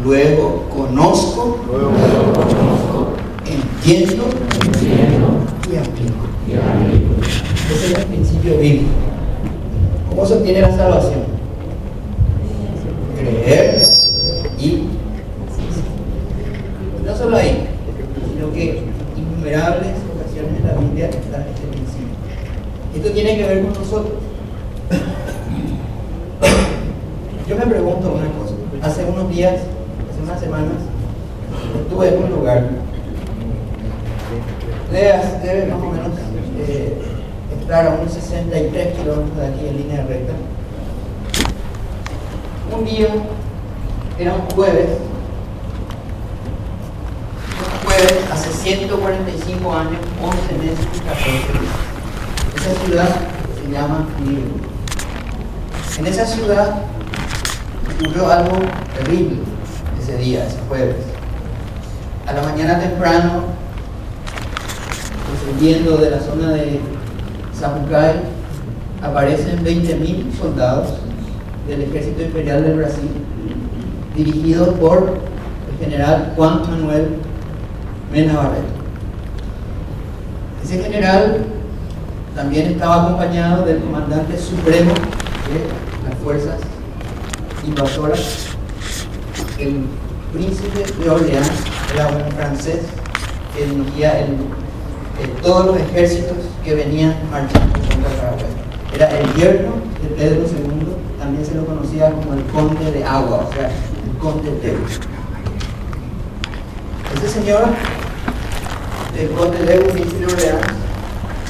luego conozco, entiendo y aplico. Ese es el principio bíblico. ¿Cómo se obtiene la salvación? Creer y no solo ahí, sino que innumerables ocasiones en la Biblia está este principio. Esto tiene que ver con nosotros. Yo me pregunto una cosa. Hace unos días, hace unas semanas, estuve en un lugar. Debe más o menos estar a unos 63 kilómetros de aquí en línea recta. Un día, era un jueves, hace 145 años, 11 meses y 14 días. Esa ciudad se llama Liverpool. En esa ciudad ocurrió algo terrible ese día, ese jueves. A la mañana temprano, descendiendo de la zona de Sapucay, aparecen 20.000 soldados del Ejército Imperial del Brasil, dirigidos por el general Juan Manuel Mena Barreto. Ese general también estaba acompañado del comandante supremo de las fuerzas invasoras, el príncipe de Orleans, era un francés que dirigía todos los ejércitos que venían marchando contra Paraguay. Era el yerno de Pedro II, también se lo conocía como el conde de Agua, o sea, el conde de Deus. Ese señor, el conde de Deus, príncipe de Orleans,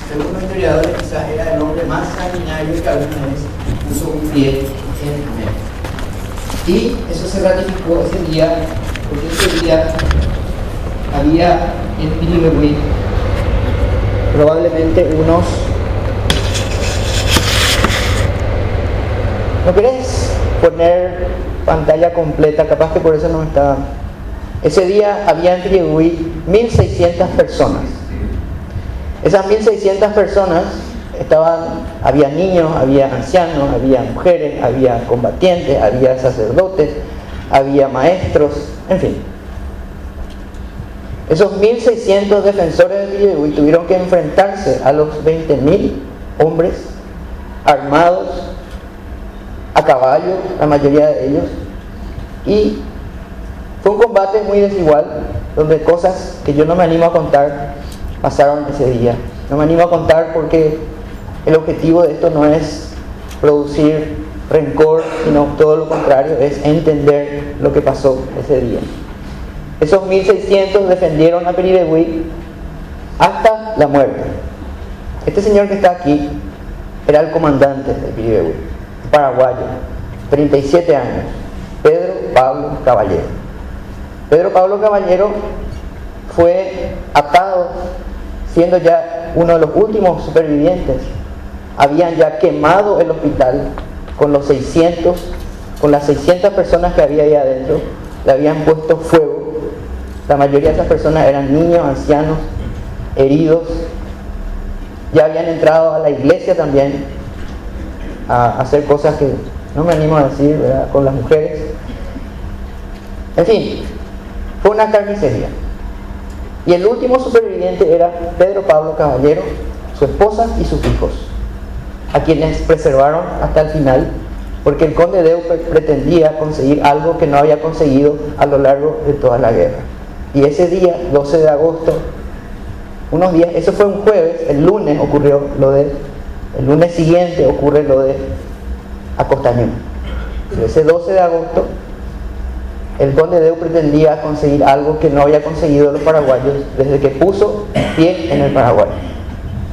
según los historiadores, quizás era el hombre más sanguinario que alguna vez puso un pie en América. Y eso se ratificó ese día, porque ese día había en Piribehuí probablemente unos... ¿No querés poner pantalla completa? Capaz que por eso no está... Ese día había en Piribehuí 1.600 personas. Esas 1.600 personas había niños, había ancianos, había mujeres, había combatientes, había sacerdotes, había maestros, en fin. Esos 1.600 defensores de Piribehuí tuvieron que enfrentarse a los 20.000 hombres armados, a caballo, la mayoría de ellos, y fue un combate muy desigual, donde cosas que yo no me animo a contar pasaron ese día. No me animo a contar porque el objetivo de esto no es producir rencor, sino todo lo contrario, es entender lo que pasó ese día. Esos 1.600 defendieron a Piribehuí hasta la muerte. Este señor que está aquí era el comandante de Piribehuí, paraguayo, 37 años, Pedro Pablo Caballero. Pedro Pablo Caballero fue atado, siendo ya uno de los últimos supervivientes. Habían ya quemado el hospital con las 600 personas que había ahí adentro, le habían puesto fuego. La mayoría de esas personas eran niños, ancianos, heridos. Ya habían entrado a la iglesia también a hacer cosas que no me animo a decir, ¿verdad?, con las mujeres. En fin, fue una carnicería. Y el último superviviente era Pedro Pablo Caballero, su esposa y sus hijos, a quienes preservaron hasta el final, porque el conde de Deus pretendía conseguir algo que no había conseguido a lo largo de toda la guerra. Y ese día, 12 de agosto, unos días, eso fue un jueves, el lunes ocurrió el lunes siguiente ocurre lo de Acostañón. Ese 12 de agosto, el conde de Deus pretendía conseguir algo que no había conseguido los paraguayos desde que puso pie en el Paraguay,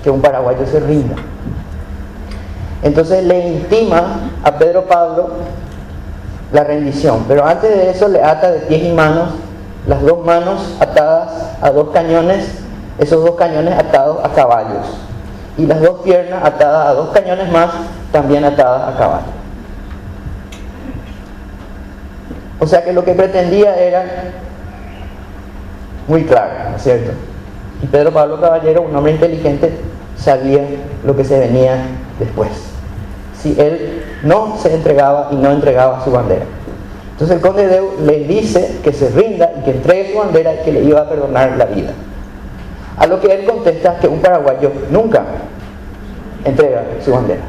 que un paraguayo se rinda. Entonces le intima a Pedro Pablo la rendición, pero antes de eso le ata de pies y manos, las dos manos atadas a dos cañones, esos dos cañones atados a caballos, y las dos piernas atadas a dos cañones más, también atadas a caballos. O sea que lo que pretendía era muy claro, ¿no es cierto? Y Pedro Pablo Caballero, un hombre inteligente, sabía lo que se venía después, si él no se entregaba y no entregaba su bandera. Entonces el conde Deu le dice que se rinda y que entregue su bandera y que le iba a perdonar la vida. A lo que él contesta que un paraguayo nunca entrega su bandera.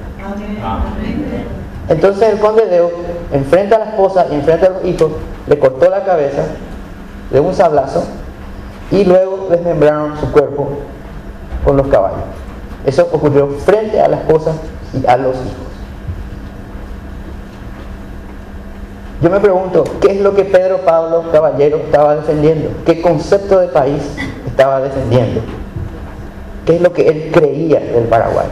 Entonces el conde Deu, enfrente a la esposa y enfrente a los hijos, le cortó la cabeza de un sablazo y luego desmembraron su cuerpo con los caballos. Eso ocurrió frente a la esposa y a los hijos. Yo me pregunto, ¿qué es lo que Pedro Pablo Caballero estaba defendiendo? ¿Qué concepto de país estaba defendiendo? ¿Qué es lo que él creía del Paraguay?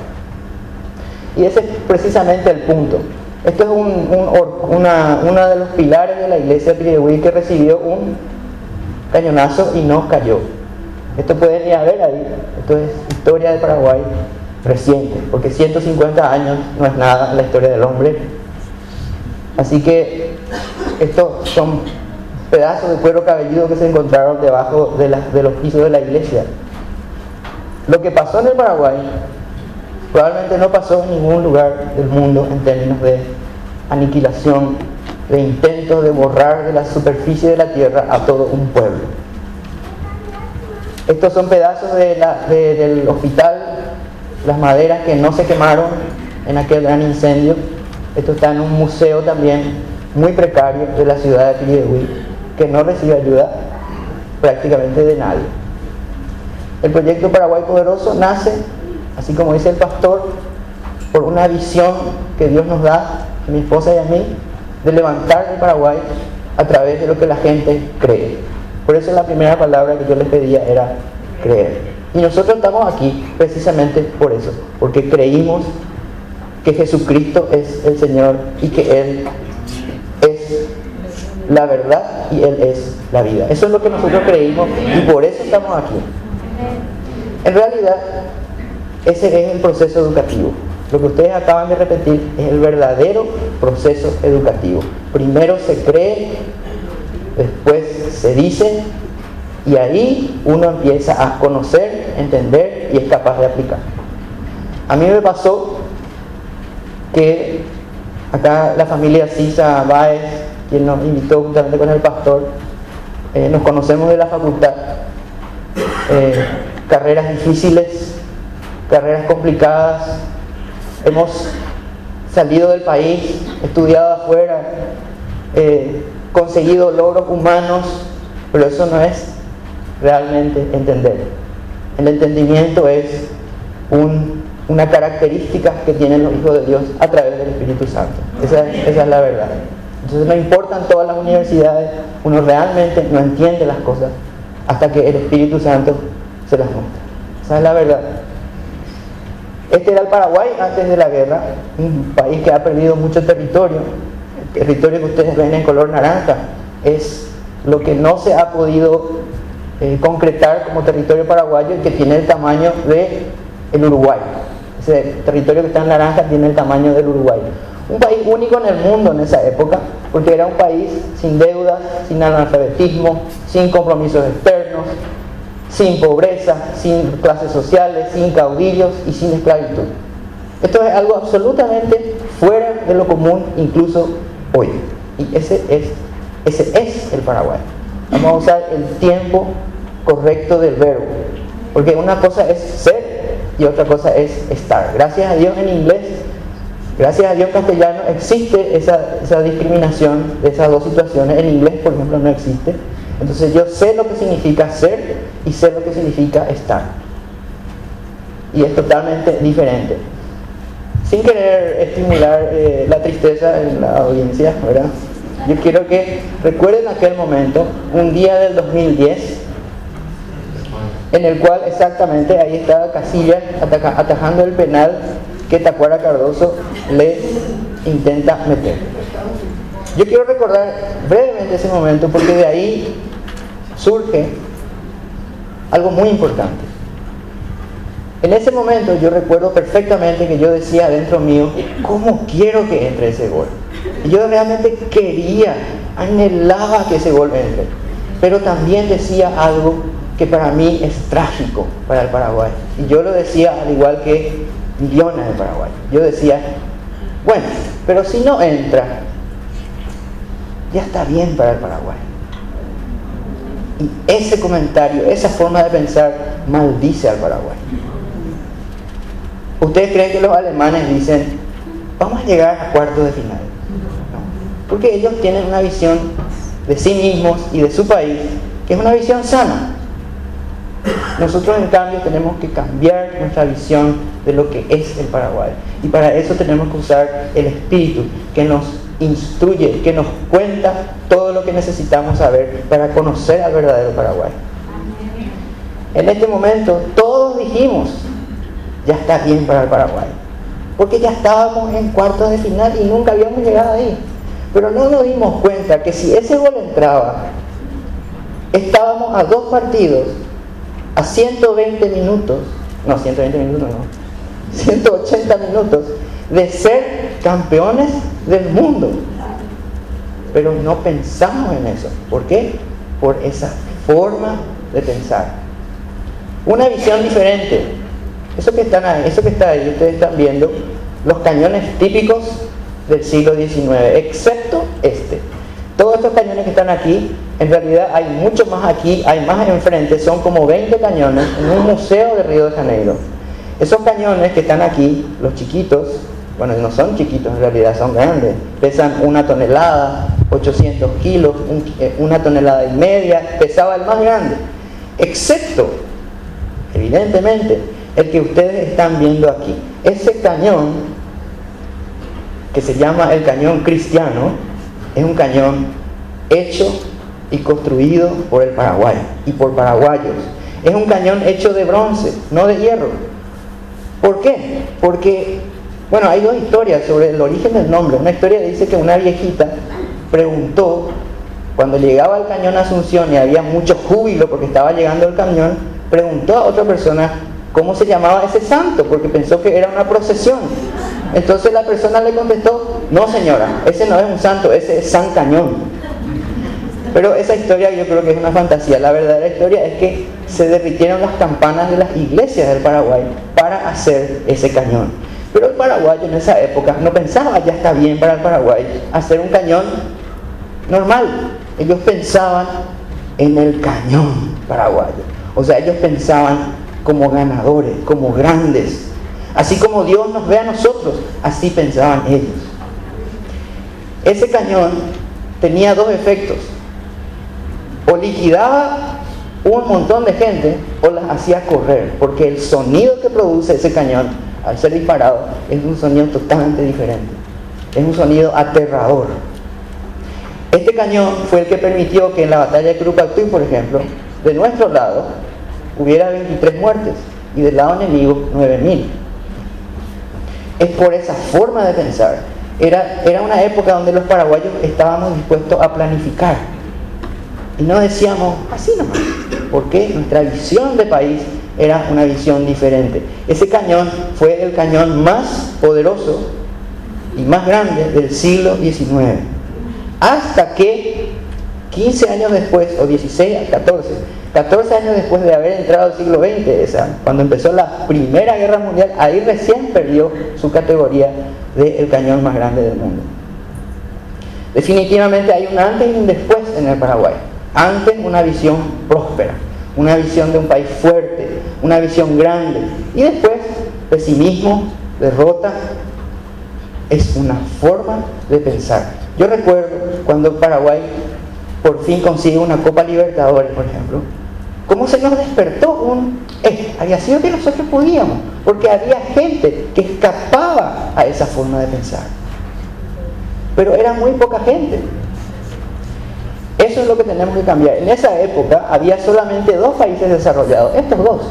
Y ese es precisamente el punto. Esto es uno de los pilares de la iglesia de Pirihuí que recibió un cañonazo y no cayó. Esto pueden ir a ver ahí. Esto es historia de Paraguay reciente, porque 150 años no es nada en la historia del hombre. Así que estos son pedazos de cuero cabelludo que se encontraron debajo de los pisos de la iglesia. Lo que pasó en el Paraguay probablemente no pasó en ningún lugar del mundo en términos de aniquilación, de intentos de borrar de la superficie de la tierra a todo un pueblo. Estos son pedazos del hospital, las maderas que no se quemaron en aquel gran incendio. Esto está en un museo también muy precario de la ciudad de Pirihuí, que no recibe ayuda prácticamente de nadie. El proyecto Paraguay Poderoso nace, así como dice el pastor, por una visión que Dios nos da, a mi esposa y a mí, de levantar el Paraguay a través de lo que la gente cree. Por eso la primera palabra que yo les pedía era creer. Y nosotros estamos aquí precisamente por eso, porque creímos que Jesucristo es el Señor y que Él es la verdad y Él es la vida. Eso es lo que nosotros creímos y por eso estamos aquí. En realidad, ese es el proceso educativo. Lo que ustedes acaban de repetir es el verdadero proceso educativo. Primero se cree, después se dice, y ahí uno empieza a conocer, entender y es capaz de aplicar. A mí me pasó que acá la familia Sisa Báez, quien nos invitó juntamente con el pastor, nos conocemos de la facultad. Carreras difíciles, carreras complicadas, hemos salido del país, estudiado afuera, conseguido logros humanos, pero eso no es realmente entender. El entendimiento es una característica que tienen los hijos de Dios a través del Espíritu Santo. Esa es la verdad. Entonces no importan todas las universidades, uno realmente no entiende las cosas hasta que el Espíritu Santo se las muestra. Esa es la verdad. Este era el Paraguay antes de la guerra, un país que ha perdido mucho territorio. El territorio que ustedes ven en color naranja es lo que no se ha podido concretar como territorio paraguayo y que tiene el tamaño del Uruguay. Ese territorio que está en naranja tiene el tamaño del Uruguay. Un país único en el mundo en esa época, porque era un país sin deudas, sin analfabetismo, sin compromisos externos, sin pobreza, sin clases sociales, sin caudillos y sin esclavitud. Esto es algo absolutamente fuera de lo común incluso hoy. Y ese es el Paraguay. Vamos a usar el tiempo correcto del verbo, porque una cosa es ser y otra cosa es estar. Gracias a Dios en inglés, gracias a Dios en castellano existe esa discriminación de esas dos situaciones. En inglés, por ejemplo, no existe. Entonces yo sé lo que significa ser y sé lo que significa estar. Y es totalmente diferente. Sin querer estimular la tristeza en la audiencia, ¿verdad? Yo quiero que recuerden aquel momento, un día del 2010, en el cual exactamente ahí estaba Casillas atajando el penal que Tacuara Cardoso le intenta meter. Yo quiero recordar brevemente ese momento porque de ahí surge algo muy importante. En ese momento yo recuerdo perfectamente que yo decía dentro mío, ¿cómo quiero que entre ese gol? Y yo realmente quería, anhelaba que ese gol entre, pero también decía algo que para mí es trágico para el Paraguay. Y yo lo decía al igual que millones de paraguayos. Yo decía, bueno, pero si no entra, ya está bien para el Paraguay. Y ese comentario, esa forma de pensar, maldice al Paraguay. ¿Ustedes creen que los alemanes dicen, vamos a llegar a cuartos de final? No, porque ellos tienen una visión de sí mismos y de su país, que es una visión sana. Nosotros, en cambio, tenemos que cambiar nuestra visión de lo que es el Paraguay. Y para eso tenemos que usar el Espíritu, que nos instruye, que nos cuenta todo lo que necesitamos saber para conocer al verdadero Paraguay. En este momento, todos dijimos, ya está bien para el Paraguay. Porque ya estábamos en cuartos de final y nunca habíamos llegado ahí. Pero no nos dimos cuenta que si ese gol entraba, estábamos a 2 partidos, a 120 minutos, no, 120 minutos no, 180 minutos de ser campeones del mundo. Pero no pensamos en eso. ¿Por qué? Por esa forma de pensar. Una visión diferente. Eso que está ahí, ustedes están viendo los cañones típicos del siglo XIX, excepto este. Todos estos cañones que están aquí, en realidad hay muchos más aquí, hay más enfrente, son como 20 cañones en un museo de Río de Janeiro. Esos cañones que están aquí, los chiquitos, bueno, no son chiquitos en realidad, son grandes, pesan 1 tonelada, 800 kilos, 1,5 toneladas, pesaba el más grande, excepto, evidentemente, el que ustedes están viendo aquí. Ese cañón, que se llama el cañón cristiano, es un cañón hecho y construido por el Paraguay y por paraguayos. Es un cañón hecho de bronce, no de hierro. ¿Por qué? Porque, bueno, hay 2 historias sobre el origen del nombre. Una historia dice que una viejita preguntó, cuando llegaba el cañón Asunción y había mucho júbilo porque estaba llegando el cañón, preguntó a otra persona cómo se llamaba ese santo, porque pensó que era una procesión. Entonces la persona le contestó, no señora, ese no es un santo, ese es San Cañón. Pero esa historia yo creo que es una fantasía. La verdadera historia es que se derritieron las campanas de las iglesias del Paraguay para hacer ese cañón. Pero el paraguayo en esa época no pensaba, ya está bien para el Paraguay hacer un cañón normal. Ellos pensaban en el cañón paraguayo. O sea, ellos pensaban como ganadores, como grandes. Así como Dios nos ve a nosotros, así pensaban ellos. Ese cañón tenía 2 efectos. O liquidaba un montón de gente o las hacía correr, porque el sonido que produce ese cañón al ser disparado es un sonido totalmente diferente. Es un sonido aterrador. Este cañón fue el que permitió que en la batalla de Curupaytú, por ejemplo, de nuestro lado hubiera 23 muertes y del lado enemigo 9.000. Es por esa forma de pensar. Era una época donde los paraguayos estábamos dispuestos a planificar y no decíamos así nomás, porque nuestra visión de país era una visión diferente. Ese cañón fue el cañón más poderoso y más grande del siglo XIX, hasta que 15 años después, o 16 a 14 años después de haber entrado al siglo XX, cuando empezó la Primera Guerra Mundial, ahí recién perdió su categoría de el cañón más grande del mundo. Definitivamente hay un antes y un después en el Paraguay. Antes, una visión próspera, una visión de un país fuerte, una visión grande, y después pesimismo, derrota. Es una forma de pensar. Yo recuerdo cuando Paraguay por fin consigue una Copa Libertadores, por ejemplo, cómo se nos despertó había sido que nosotros podíamos, porque había gente que escapaba a esa forma de pensar, pero era muy poca gente. Eso es lo que tenemos que cambiar. En esa época había solamente 2 países desarrollados, estos 2.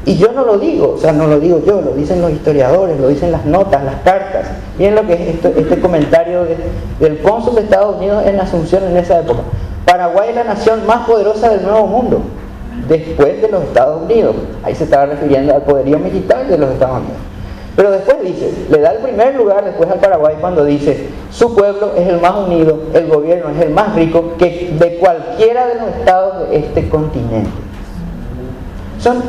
Y yo no lo digo, no lo digo yo, lo dicen los historiadores, lo dicen las notas, las cartas. Miren lo que es este comentario del cónsul de Estados Unidos en Asunción en esa época. Paraguay es la nación más poderosa del Nuevo Mundo, después de los Estados Unidos. Ahí se estaba refiriendo al poderío militar de los Estados Unidos. Pero después dice, le da el primer lugar después al Paraguay cuando dice, su pueblo es el más unido, el gobierno es el más rico que de cualquiera de los estados de este continente. Son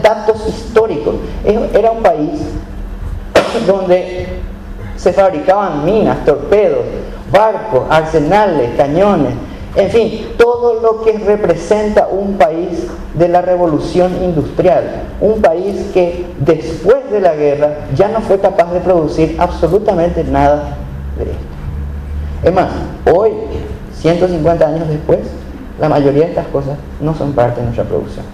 datos históricos. Era un país donde se fabricaban minas, torpedos, barcos, arsenales, cañones, en fin, todo lo que representa un país de la revolución industrial, un país que después de la guerra ya no fue capaz de producir absolutamente nada de esto. Es más, hoy, 150 años después, la mayoría de estas cosas no son parte de nuestra producción.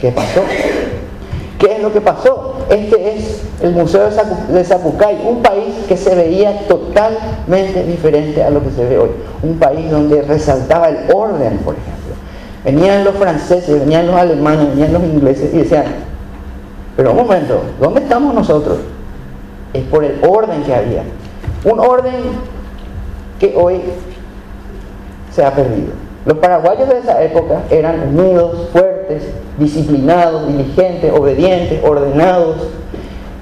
¿Qué pasó? ¿Qué es lo que pasó? Este es el Museo de Zapucay, un país que se veía totalmente diferente a lo que se ve hoy. Un país donde resaltaba el orden, por ejemplo. Venían los franceses, venían los alemanes, venían los ingleses y decían, pero un momento, ¿dónde estamos nosotros? Es por el orden que había. Un orden que hoy se ha perdido. Los paraguayos de esa época eran unidos, fuertes, disciplinados, diligentes, obedientes, ordenados.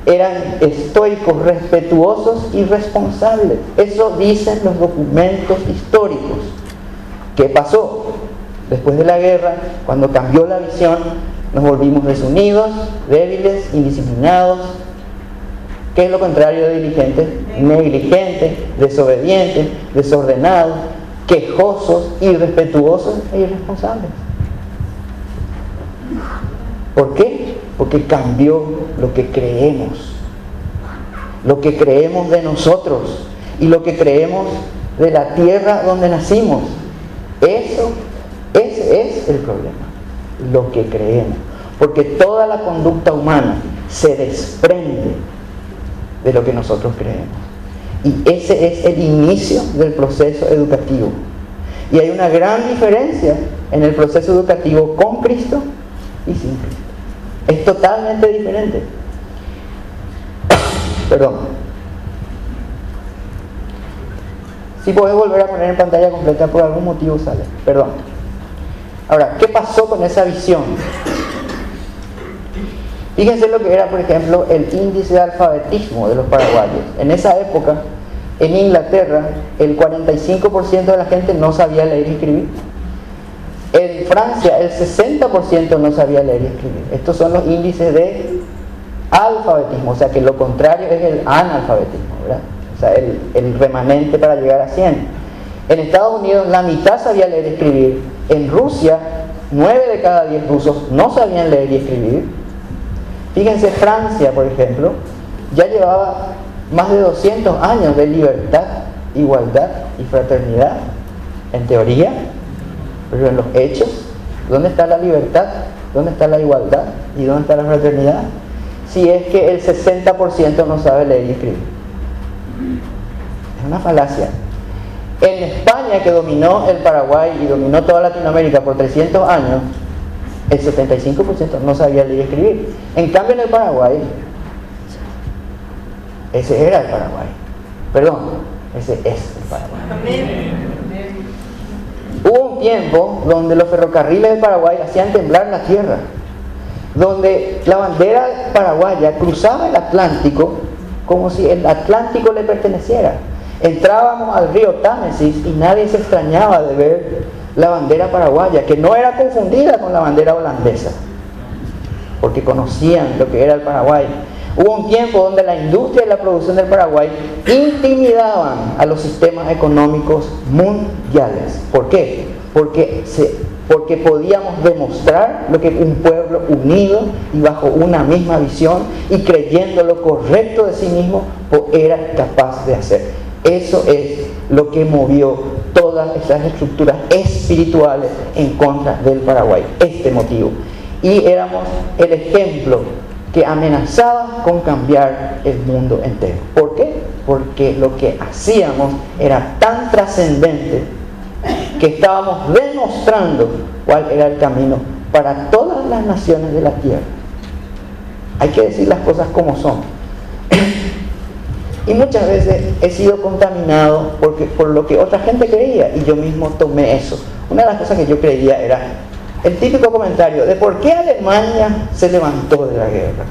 Eran estoicos, respetuosos y responsables. Eso dicen los documentos históricos. ¿Qué pasó? Después de la guerra, cuando cambió la visión, nos volvimos desunidos, débiles, indisciplinados. ¿Qué es lo contrario de diligentes? Negligentes, desobedientes, desordenados, quejosos, irrespetuosos e irresponsables. ¿Por qué? Porque cambió lo que creemos de nosotros y lo que creemos de la tierra donde nacimos. Ese es el problema, lo que creemos, porque toda la conducta humana se desprende de lo que nosotros creemos. Y ese es el inicio del proceso educativo. Y hay una gran diferencia en el proceso educativo con Cristo y sin Cristo. Es totalmente diferente. Perdón. Si podés volver a poner en pantalla completa, por algún motivo sale. Perdón. Ahora, ¿qué pasó con esa visión? Fíjense lo que era, por ejemplo, el índice de alfabetismo de los paraguayos. En esa época, en Inglaterra, el 45% de la gente no sabía leer y escribir. En Francia, el 60% no sabía leer y escribir. Estos son los índices de alfabetismo, o sea que lo contrario es el analfabetismo, ¿verdad? O sea, el remanente para llegar a 100. En Estados Unidos, la mitad sabía leer y escribir. En Rusia, 9 de cada 10 rusos no sabían leer y escribir. Fíjense, Francia, por ejemplo, ya llevaba más de 200 años de libertad, igualdad y fraternidad, en teoría, pero en los hechos, ¿dónde está la libertad? ¿Dónde está la igualdad? ¿Y dónde está la fraternidad? Si es que el 60% no sabe leer y escribir. Es una falacia. En España, que dominó el Paraguay y dominó toda Latinoamérica por 300 años, el 75% no sabía leer y escribir. En cambio, en el Paraguay, ese era el Paraguay. Perdón, ese es el Paraguay. Amén. Hubo un tiempo donde los ferrocarriles del Paraguay hacían temblar la tierra, donde la bandera paraguaya cruzaba el Atlántico como si el Atlántico le perteneciera. Entrábamos al río Támesis y nadie se extrañaba de ver la bandera paraguaya, que no era confundida con la bandera holandesa, porque conocían lo que era el Paraguay. Hubo un tiempo donde la industria y la producción del Paraguay intimidaban a los sistemas económicos mundiales. ¿Por qué? Porque podíamos demostrar lo que un pueblo unido y bajo una misma visión y creyendo lo correcto de sí mismo era capaz de hacer. Eso es lo que movió todas esas estructuras espirituales en contra del Paraguay, este motivo. Y éramos el ejemplo que amenazaba con cambiar el mundo entero. ¿Por qué? Porque lo que hacíamos era tan trascendente que estábamos demostrando cuál era el camino para todas las naciones de la tierra. Hay que decir las cosas como son. Y muchas veces he sido contaminado por lo que otra gente creía y yo mismo tomé eso. Una de las cosas que yo creía era el típico comentario de por qué Alemania se levantó de la guerra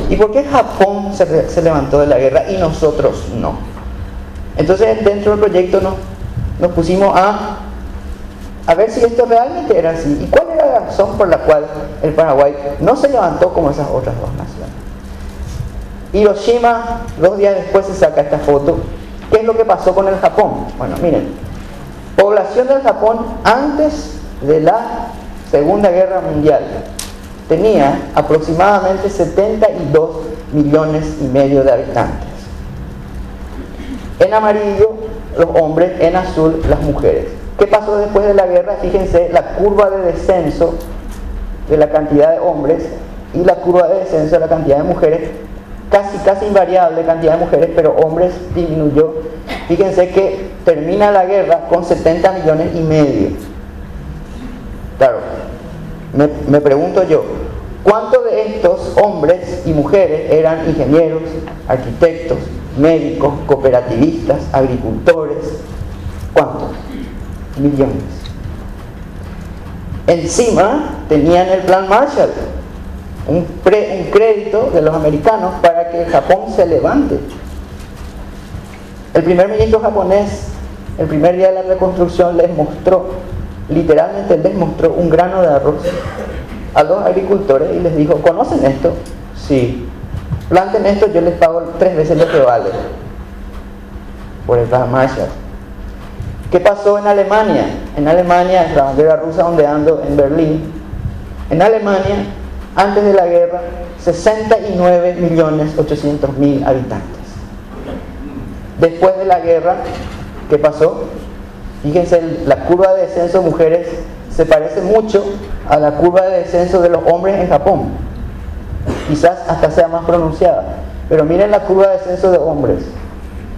y por qué Japón se levantó de la guerra y nosotros no. Entonces dentro del proyecto nos pusimos a ver si esto realmente era así y cuál era la razón por la cual el Paraguay no se levantó como esas otras dos naciones. Hiroshima, 2 días después se saca esta foto ¿Qué es lo que pasó con el Japón? Bueno, miren, población del Japón antes de la Segunda Guerra Mundial tenía aproximadamente 72 millones y medio de habitantes. En amarillo los hombres, en azul las mujeres. ¿Qué pasó después de la guerra? Fíjense la curva de descenso de la cantidad de hombres y la curva de descenso de la cantidad de mujeres, casi invariable cantidad de mujeres, pero hombres disminuyó. Fíjense que termina la guerra con 70 millones y medio. Claro, me pregunto yo, ¿cuántos de estos hombres y mujeres eran ingenieros, arquitectos, médicos, cooperativistas, agricultores? ¿Cuántos? Millones. Encima tenían el plan Marshall, un crédito de los americanos para que Japón se levante. El primer ministro japonés, el primer día de la reconstrucción, literalmente les mostró un grano de arroz a los agricultores y les dijo: ¿conocen esto? Sí. Planten esto, yo les pago 3 veces lo que vale. Por el plan Marshall. ¿Qué pasó en Alemania? En Alemania, la bandera rusa ondeando en Berlín. En Alemania, antes de la guerra, 69.800.000 habitantes. Después de la guerra, ¿qué pasó? Fíjense, la curva de descenso de mujeres se parece mucho a la curva de descenso de los hombres en Japón. Quizás hasta sea más pronunciada. Pero miren la curva de descenso de hombres.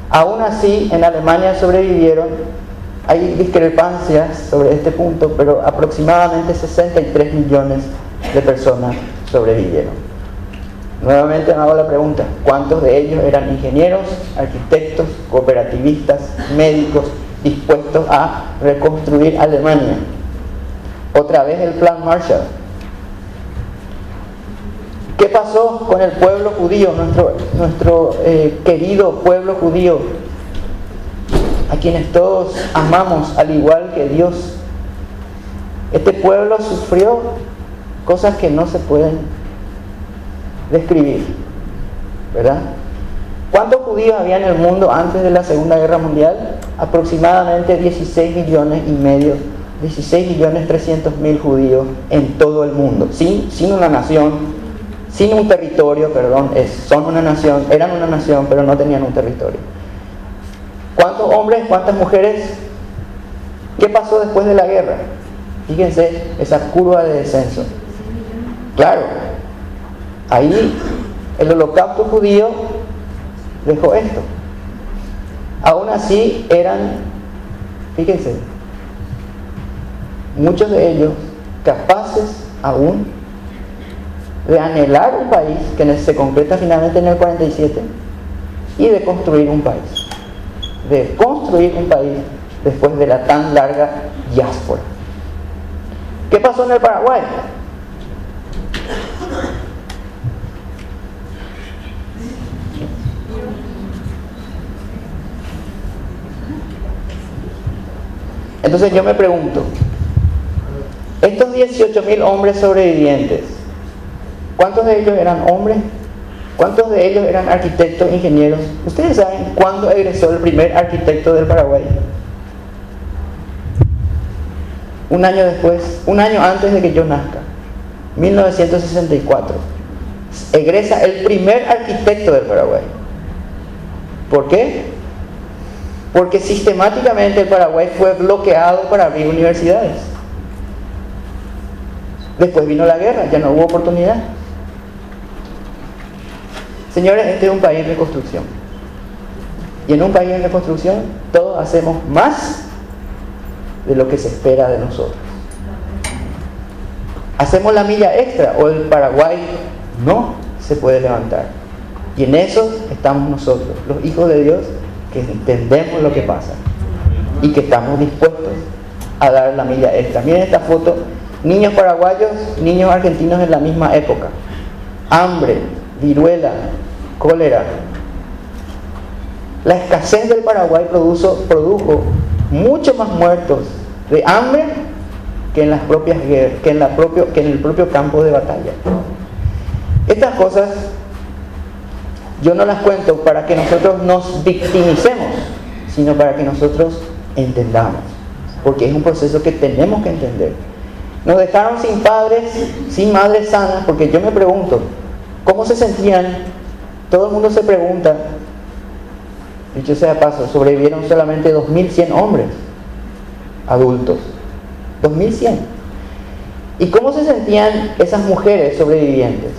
Aún así, en Alemania sobrevivieron. Hay discrepancias sobre este punto, pero aproximadamente 63 millones de personas sobrevivieron. Nuevamente me hago la pregunta: ¿cuántos de ellos eran ingenieros, arquitectos, cooperativistas, médicos dispuestos a reconstruir Alemania? Otra vez el plan Marshall. ¿Qué pasó con el pueblo judío, nuestro querido pueblo judío, a quienes todos amamos al igual que Dios? Este pueblo sufrió cosas que no se pueden describir, ¿verdad? ¿Cuántos judíos había en el mundo antes de la Segunda Guerra Mundial? Aproximadamente 16.300.000 judíos en todo el mundo, sin una nación, sin un territorio, perdón, eran una nación, pero no tenían un territorio. ¿Cuántos hombres, cuántas mujeres? ¿Qué pasó después de la guerra? Fíjense esa curva de descenso. Claro, ahí el holocausto judío dejó esto. Aún así eran, fíjense, muchos de ellos capaces aún de anhelar un país que se concreta finalmente en el 47 y de construir un país. De construir un país después de la tan larga diáspora. ¿Qué pasó en el Paraguay? Entonces yo me pregunto, estos 18.000 hombres sobrevivientes, ¿cuántos de ellos eran hombres? ¿Cuántos de ellos eran arquitectos, ingenieros? ¿Ustedes saben cuándo egresó el primer arquitecto del Paraguay? Un año después, un año antes de que yo nazca, 1964, egresa el primer arquitecto del Paraguay. ¿Por qué? Porque sistemáticamente el Paraguay fue bloqueado para abrir universidades. Después vino la guerra, ya no hubo oportunidad. Señores, este es un país en reconstrucción. Y en un país en reconstrucción, todos hacemos más de lo que se espera de nosotros. Hacemos la milla extra, o el Paraguay no se puede levantar. Y en eso estamos nosotros, los hijos de Dios, que entendemos lo que pasa y que estamos dispuestos a dar la milla extra. Miren esta foto: niños paraguayos, niños argentinos en la misma época. Hambre, viruela, cólera. La escasez del Paraguay produjo mucho más muertos de hambre que en las propias guerras, que en el propio campo de batalla. Estas cosas yo no las cuento para que nosotros nos victimicemos, sino para que nosotros entendamos, porque es un proceso que tenemos que entender. Nos dejaron sin padres, sin madres sanas, porque yo me pregunto, ¿cómo se sentían? Todo el mundo se pregunta. Dicho sea de paso, sobrevivieron solamente 2.100 hombres adultos. 2.100. ¿Y cómo se sentían esas mujeres sobrevivientes?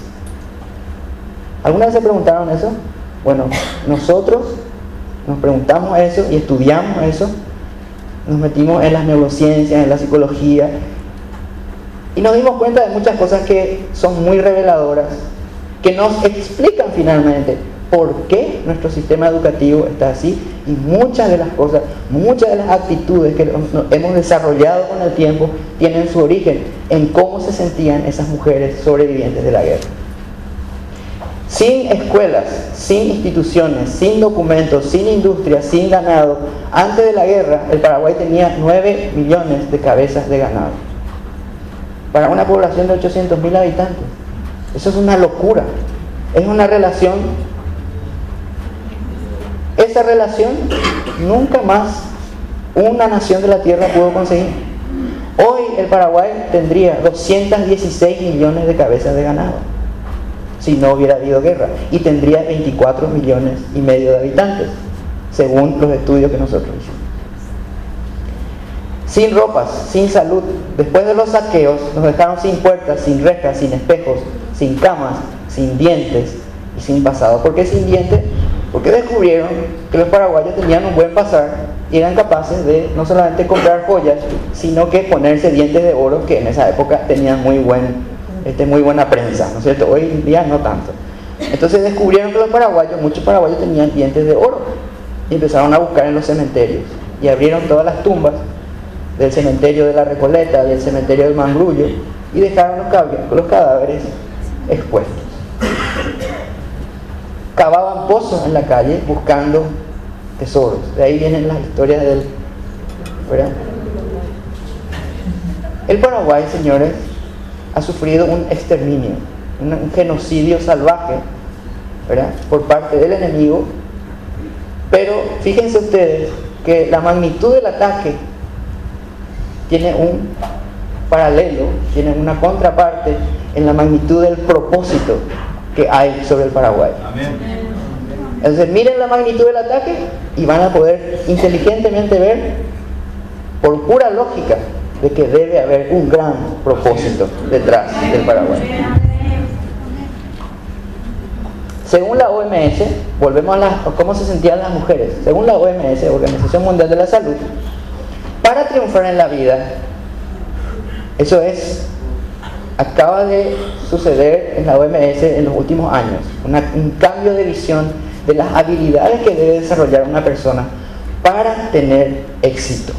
¿Alguna vez se preguntaron eso? Bueno, nosotros nos preguntamos eso y estudiamos eso. Nos metimos en las neurociencias, en la psicología, y nos dimos cuenta de muchas cosas que son muy reveladoras, que nos explican finalmente por qué nuestro sistema educativo está así, y muchas de las cosas, muchas de las actitudes que hemos desarrollado con el tiempo tienen su origen en cómo se sentían esas mujeres sobrevivientes de la guerra. Sin escuelas, sin instituciones, sin documentos, sin industria, sin ganado, antes de la guerra el Paraguay tenía 9 millones de cabezas de ganado para una población de 800.000 habitantes. Eso es una locura. Es una relación. Esa relación nunca más una nación de la tierra pudo conseguir. Hoy el Paraguay tendría 216 millones de cabezas de ganado si no hubiera habido guerra, y tendría 24 millones y medio de habitantes, según los estudios que nosotros hicimos. Sin ropas, sin salud. Después de los saqueos nos dejaron sin puertas, sin rejas, sin espejos, sin camas, sin dientes y sin pasado. ¿Por qué sin dientes? Porque descubrieron que los paraguayos tenían un buen pasar y eran capaces de no solamente comprar joyas, sino que ponerse dientes de oro, que en esa época tenían muy buena prensa, ¿no es cierto? Hoy en día no tanto. Entonces descubrieron que los paraguayos, muchos paraguayos tenían dientes de oro, y empezaron a buscar en los cementerios y abrieron todas las tumbas del cementerio de la Recoleta, del cementerio del Mangrullo, y dejaron los cadáveres expuestos. Cavaban pozos en la calle buscando tesoros. De ahí vienen las historias ¿verdad? El Paraguay, señores, ha sufrido un exterminio, un genocidio salvaje, ¿verdad?, por parte del enemigo. Pero fíjense ustedes que la magnitud del ataque tiene un paralelo, tiene una contraparte en la magnitud del propósito que hay sobre el Paraguay. Amén. Entonces miren la magnitud del ataque y van a poder inteligentemente ver, por pura lógica, de que debe haber un gran propósito detrás del Paraguay. Según la OMS, volvemos a cómo se sentían las mujeres. Según la OMS, Organización Mundial de la Salud, para triunfar en la vida, acaba de suceder en la OMS en los últimos años, un cambio de visión de las habilidades que debe desarrollar una persona para tener éxito.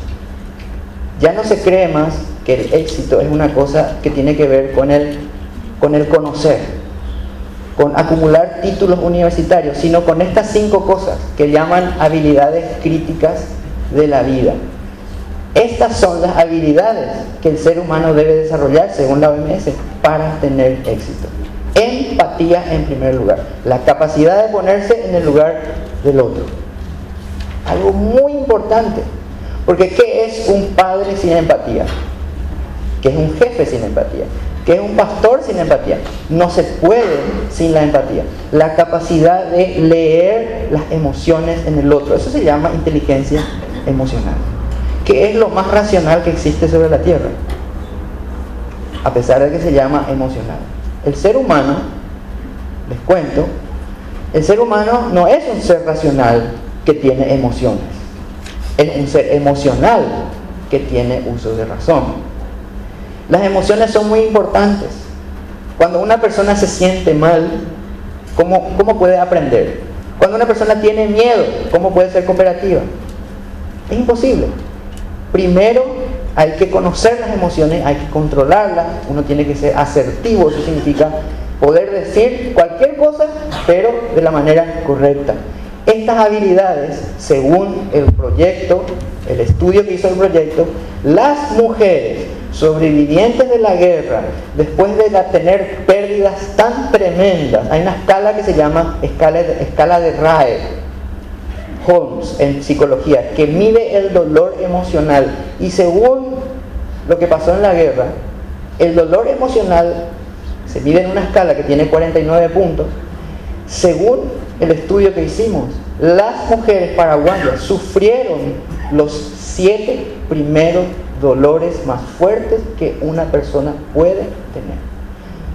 Ya no se cree más que el éxito es una cosa que tiene que ver con el conocer, con acumular títulos universitarios, sino con estas 5 cosas que llaman habilidades críticas de la vida. Estas son las habilidades que el ser humano debe desarrollar, según la OMS, para tener éxito. Empatía en primer lugar, la capacidad de ponerse en el lugar del otro. Algo muy importante, porque ¿qué es un padre sin empatía? ¿Qué es un jefe sin empatía? ¿Qué es un pastor sin empatía? No se puede sin la empatía. La capacidad de leer las emociones en el otro. Eso se llama inteligencia emocional, que es lo más racional que existe sobre la tierra, a pesar de que se llama emocional. El ser humano, les cuento, el ser humano no es un ser racional que tiene emociones, es un ser emocional que tiene uso de razón. Las emociones son muy importantes. Cuando una persona se siente mal, ¿cómo puede aprender? Cuando una persona tiene miedo, ¿cómo puede ser cooperativa? Es imposible. Primero hay que conocer las emociones, hay que controlarlas, uno tiene que ser asertivo, eso significa poder decir cualquier cosa, pero de la manera correcta. Estas habilidades, según el proyecto, el estudio que hizo el proyecto, las mujeres sobrevivientes de la guerra, después de tener pérdidas tan tremendas, hay una escala que se llama escala de RAE, Holmes en psicología, que mide el dolor emocional, y según lo que pasó en la guerra, el dolor emocional se mide en una escala que tiene 49 puntos. Según el estudio que hicimos, las mujeres paraguayas sufrieron los 7 primeros dolores más fuertes que una persona puede tener: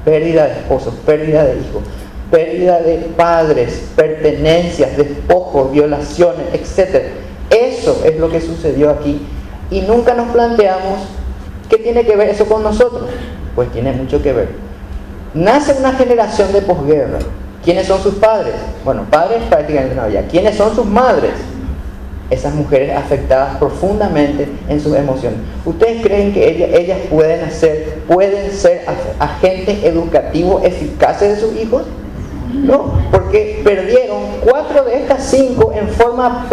pérdida de esposos, pérdida de hijos, pérdida de padres, pertenencias, despojos, violaciones, etc. Eso es lo que sucedió aquí, y nunca nos planteamos qué tiene que ver eso con nosotros. Pues tiene mucho que ver. Nace una generación de posguerra. ¿Quiénes son sus padres? Bueno, padres prácticamente no había. ¿Quiénes son sus madres? Esas mujeres afectadas profundamente en sus emociones. ¿Ustedes creen que ellas pueden ser agentes educativos eficaces de sus hijos? No, porque perdieron 4 de estas 5 en forma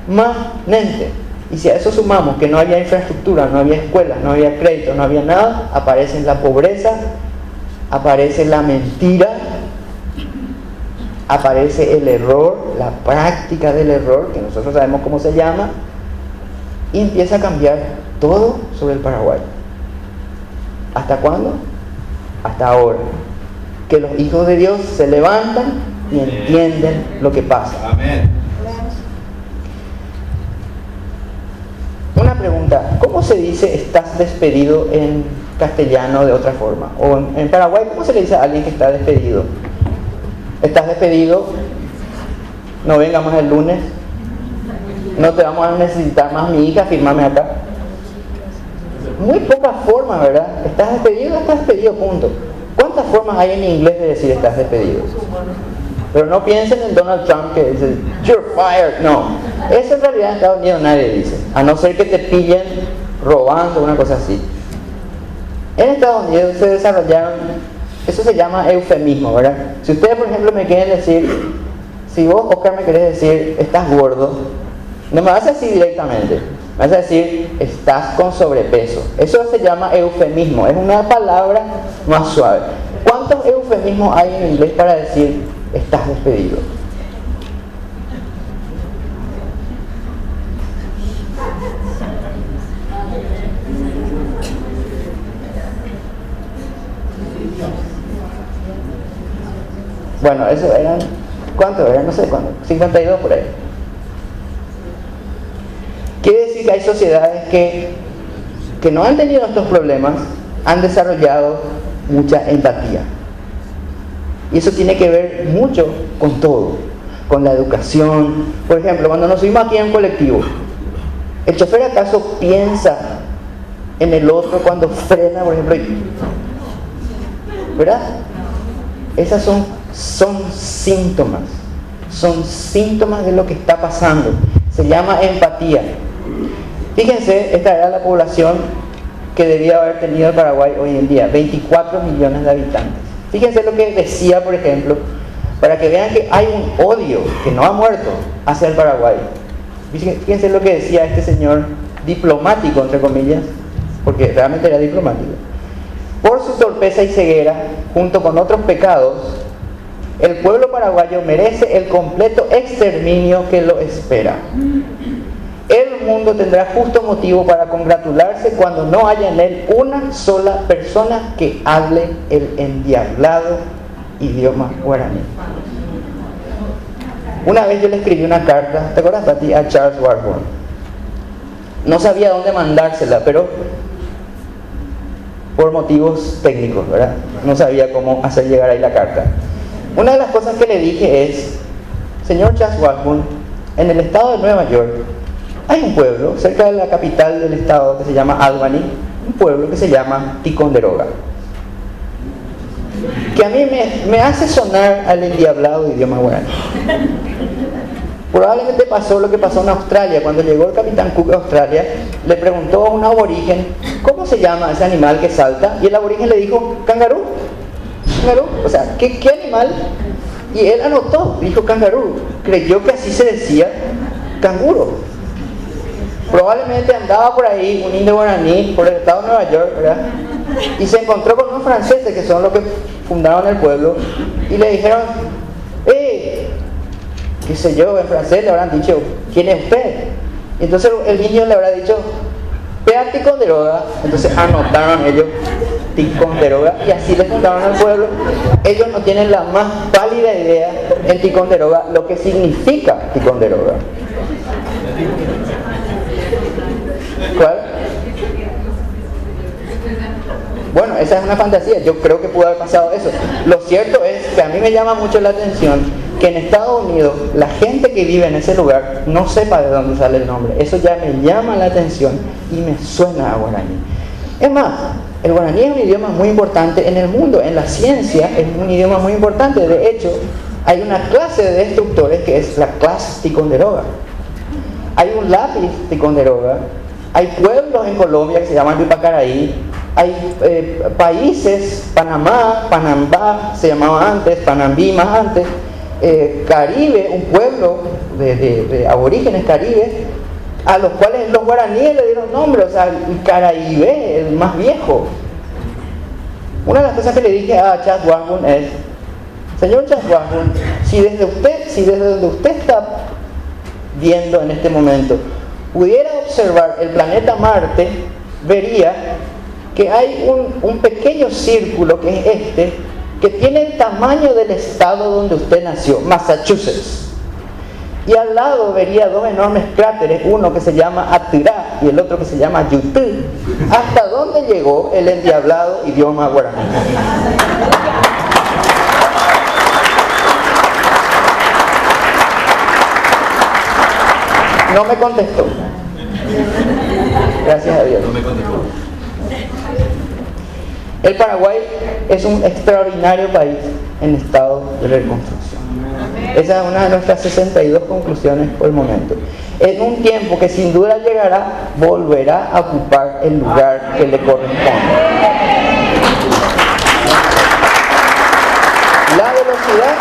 permanente. Y si a eso sumamos que no había infraestructura, no había escuelas, no había crédito, no había nada, aparece la pobreza, aparece la mentira, aparece el error, la práctica del error, que nosotros sabemos cómo se llama, y empieza a cambiar todo sobre el Paraguay. ¿Hasta cuándo? Hasta ahora. Que los hijos de Dios se levantan y entienden lo que pasa. Amén. Una pregunta: ¿cómo se dice estás despedido en castellano de otra forma? O en Paraguay, ¿cómo se le dice a alguien que está despedido? ¿Estás despedido? No venga más el lunes. No te vamos a necesitar más, mi hija, firmame acá. Muy pocas formas, ¿verdad? ¿Estás despedido, punto. ¿Cuántas formas hay en inglés de decir estás despedido? Pero no piensen en Donald Trump que dice you're fired. No, eso en realidad en Estados Unidos nadie dice, a no ser que te pillen robando, una cosa así. En Estados Unidos se desarrollaron, eso se llama eufemismo, ¿verdad? Si ustedes, por ejemplo, me quieren decir, si vos, Oscar, me querés decir estás gordo, no me vas a decir directamente, me vas a decir estás con sobrepeso. Eso se llama eufemismo, es una palabra más suave. ¿Cuántos eufemismos hay en inglés para decir estás despedido? Bueno, eso eran, ¿cuántos eran? No sé cuántos, 52 por ahí. Quiere decir que hay sociedades que no han tenido estos problemas, han desarrollado mucha empatía. Y eso tiene que ver mucho con todo, con la educación. Por ejemplo, cuando nos subimos aquí en colectivo, ¿el chofer acaso piensa en el otro cuando frena, por ejemplo? ¿Verdad? Esas son síntomas de lo que está pasando. Se llama empatía. Fíjense, esta era la población que debía haber tenido el Paraguay hoy en día, 24 millones de habitantes. Fíjense lo que decía, por ejemplo, para que vean que hay un odio que no ha muerto hacia el Paraguay. Fíjense lo que decía este señor diplomático, entre comillas, porque realmente era diplomático. Por su torpeza y ceguera, junto con otros pecados, el pueblo paraguayo merece el completo exterminio que lo espera. El mundo tendrá justo motivo para congratularse cuando no haya en él una sola persona que hable el endiablado idioma guaraní. Una vez yo le escribí una carta, ¿te acuerdas, Pati? A Charles Warburton. No sabía dónde mandársela, pero por motivos técnicos, ¿verdad? No sabía cómo hacer llegar ahí la carta. Una de las cosas que le dije es: señor Charles Warburton, en el estado de Nueva York hay un pueblo cerca de la capital del estado que se llama Albany, un pueblo que se llama Ticonderoga, que a mí me hace sonar al endiablado idioma guaraní. Probablemente pasó lo que pasó en Australia. Cuando llegó el capitán Cook a Australia, le preguntó a un aborigen ¿cómo se llama ese animal que salta? Y el aborigen le dijo cangarú. Cangarú, o sea, ¿qué animal? Y él anotó, dijo cangarú. Creyó que así se decía canguro. Probablemente andaba por ahí un indio guaraní por el estado de Nueva York, ¿verdad? Y se encontró con unos franceses que son los que fundaron el pueblo y le dijeron: ¿qué qué sé yo, en francés le habrán dicho, ¿quién es usted? Y entonces el niño le habrá dicho, pea Ticonderoga. Entonces anotaron ellos Ticonderoga y así le fundaron al pueblo. Ellos no tienen la más pálida idea en Ticonderoga lo que significa Ticonderoga. ¿Cuál? Bueno, esa es una fantasía, yo creo que pudo haber pasado eso. Lo cierto es que a mí me llama mucho la atención que en Estados Unidos la gente que vive en ese lugar no sepa de dónde sale el nombre. Eso ya me llama la atención y me suena a guaraní. Es más, el guaraní es un idioma muy importante en el mundo, en la ciencia es un idioma muy importante. De hecho, hay una clase de destructores que es la clase Ticonderoga. Hay un lápiz Ticonderoga, hay pueblos en Colombia que se llaman Yupacaraí, hay países, Panamá, Panambá se llamaba antes, Panambí más antes, Caribe, un pueblo de aborígenes caribes, a los cuales los guaraníes le dieron nombre, o sea, el Caraíbe, el más viejo. Una de las cosas que le dije a Chaswahun es, señor Chaswahun, si desde donde usted está viendo en este momento, pudiera observar el planeta Marte, vería que hay un pequeño círculo que es este, que tiene el tamaño del estado donde usted nació, Massachusetts. Y al lado vería dos enormes cráteres, uno que se llama Atirá y el otro que se llama Yutú. ¿Hasta dónde llegó el endiablado idioma guaraní? No me contestó. Gracias a Dios. No me contestó. El Paraguay es un extraordinario país en estado de reconstrucción. Esa es una de nuestras 62 conclusiones por el momento. En un tiempo que sin duda llegará, volverá a ocupar el lugar que le corresponde. La velocidad,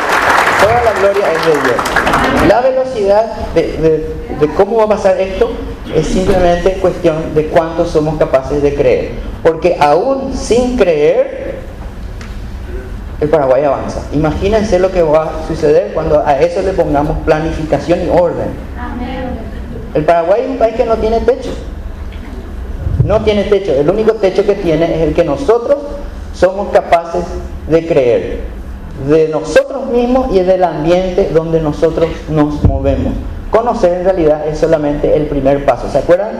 toda la gloria es de Dios. La velocidad de cómo va a pasar esto es simplemente cuestión de cuánto somos capaces de creer. Porque aún sin creer, el Paraguay avanza. Imagínense lo que va a suceder cuando a eso le pongamos planificación y orden. El Paraguay es un país que no tiene techo. No tiene techo. El único techo que tiene es el que nosotros somos capaces de creer. De nosotros mismos y del ambiente donde nosotros nos movemos. Conocer en realidad es solamente el primer paso. ¿Se acuerdan?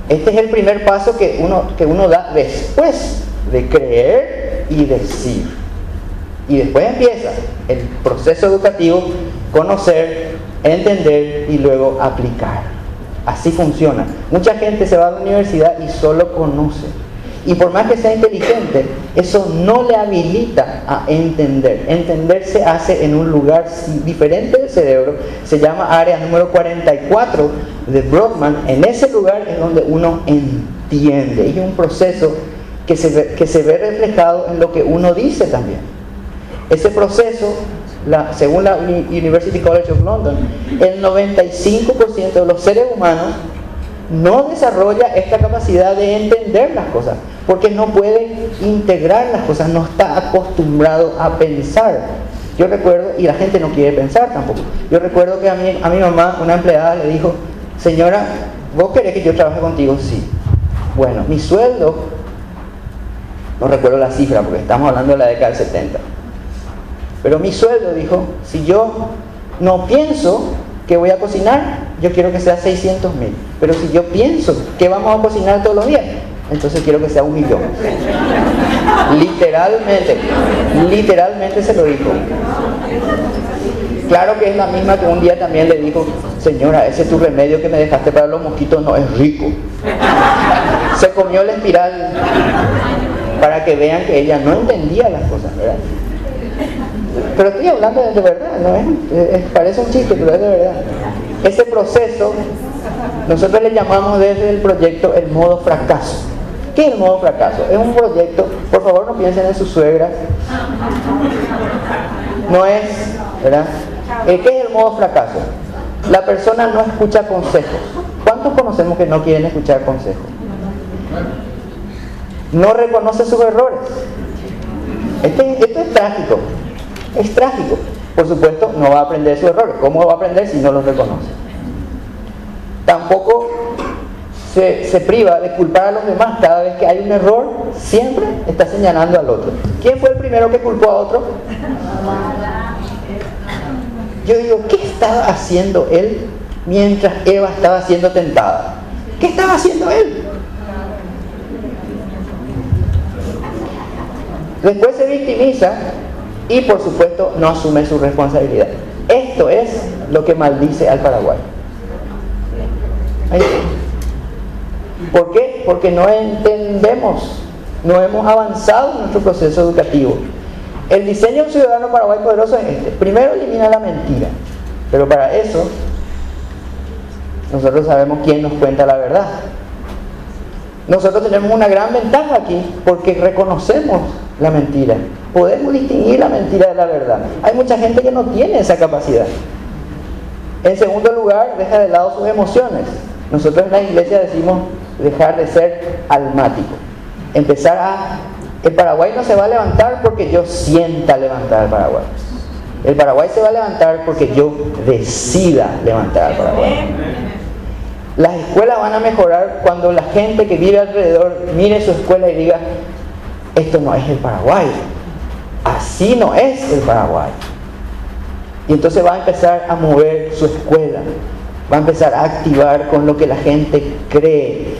Este es el primer paso que uno da después de creer y decir. Y después empieza el proceso educativo, conocer, entender y luego aplicar. Así funciona. Mucha gente se va a la universidad y solo conoce. Y por más que sea inteligente, eso no le habilita a entender. Entender se hace en un lugar diferente del cerebro, se llama área número 44 de Brodmann. En ese lugar es donde uno entiende. Y es un proceso que se ve reflejado en lo que uno dice también. Ese proceso, según la University College of London, el 95% de los seres humanos no desarrolla esta capacidad de entender las cosas, porque no puede integrar las cosas, no está acostumbrado a pensar. Yo recuerdo, y la gente no quiere pensar tampoco, yo recuerdo que a mi mamá, una empleada le dijo, señora, ¿vos querés que yo trabaje contigo? Sí. Bueno, mi sueldo, no recuerdo la cifra porque estamos hablando de la década del 70, pero mi sueldo, dijo, si yo no pienso que voy a cocinar, yo quiero que sea 600.000. Pero si yo pienso que vamos a cocinar todos los días, entonces quiero que sea 1 millón. Literalmente se lo dijo. Claro que es la misma que un día también le dijo, señora, ese tu remedio que me dejaste para los mosquitos no es rico. Se comió la espiral para que vean que ella no entendía las cosas, ¿verdad? Pero estoy hablando de verdad, ¿no es? Parece un chiste, pero es de verdad. Ese proceso, nosotros le llamamos desde el proyecto el modo fracaso. ¿Qué es el modo fracaso? Es un proyecto, por favor no piensen en su suegra. No es, ¿verdad? ¿Qué es el modo fracaso? La persona no escucha consejos. ¿Cuántos conocemos que no quieren escuchar consejos? No reconoce sus errores. Esto es trágico. Es trágico. Por supuesto, no va a aprender sus errores. ¿Cómo va a aprender si no los reconoce? Tampoco se priva de culpar a los demás. Cada vez que hay un error, siempre está señalando al otro. ¿Quién fue el primero que culpó a otro? Yo digo, ¿qué estaba haciendo él mientras Eva estaba siendo tentada? ¿Qué estaba haciendo él? Después se victimiza y, por supuesto, no asume su responsabilidad. Esto es lo que maldice al Paraguay. ¿Por qué? Porque no entendemos, no hemos avanzado en nuestro proceso educativo. El diseño de un ciudadano Paraguay poderoso es este. Primero, elimina la mentira. Pero para eso, nosotros sabemos quién nos cuenta la verdad. Nosotros tenemos una gran ventaja aquí porque reconocemos la mentira. Podemos distinguir la mentira de la verdad. Hay mucha gente que no tiene esa capacidad. En segundo lugar, deja de lado sus emociones. Nosotros en la iglesia decimos dejar de ser almático. Empezar a... El Paraguay no se va a levantar porque yo sienta levantar al Paraguay. El Paraguay se va a levantar porque yo decida levantar al Paraguay. Las escuelas van a mejorar cuando la gente que vive alrededor mire su escuela y diga: esto no es el Paraguay, así no es el Paraguay. Y entonces va a empezar a mover su escuela, va a empezar a activar con lo que la gente cree.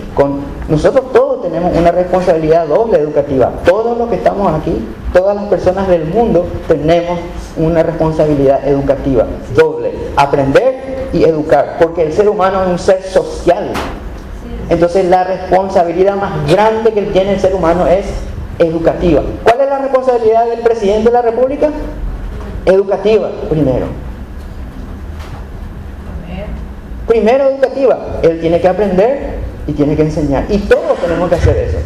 Nosotros todos tenemos una responsabilidad doble educativa. Todos los que estamos aquí, todas las personas del mundo tenemos una responsabilidad educativa doble: aprender y educar, porque el ser humano es un ser social. Entonces la responsabilidad más grande que tiene el ser humano es educativa. ¿Cuál es la responsabilidad del presidente de la República? Educativa, primero educativa. Él tiene que aprender y tiene que enseñar, y todos tenemos que hacer eso.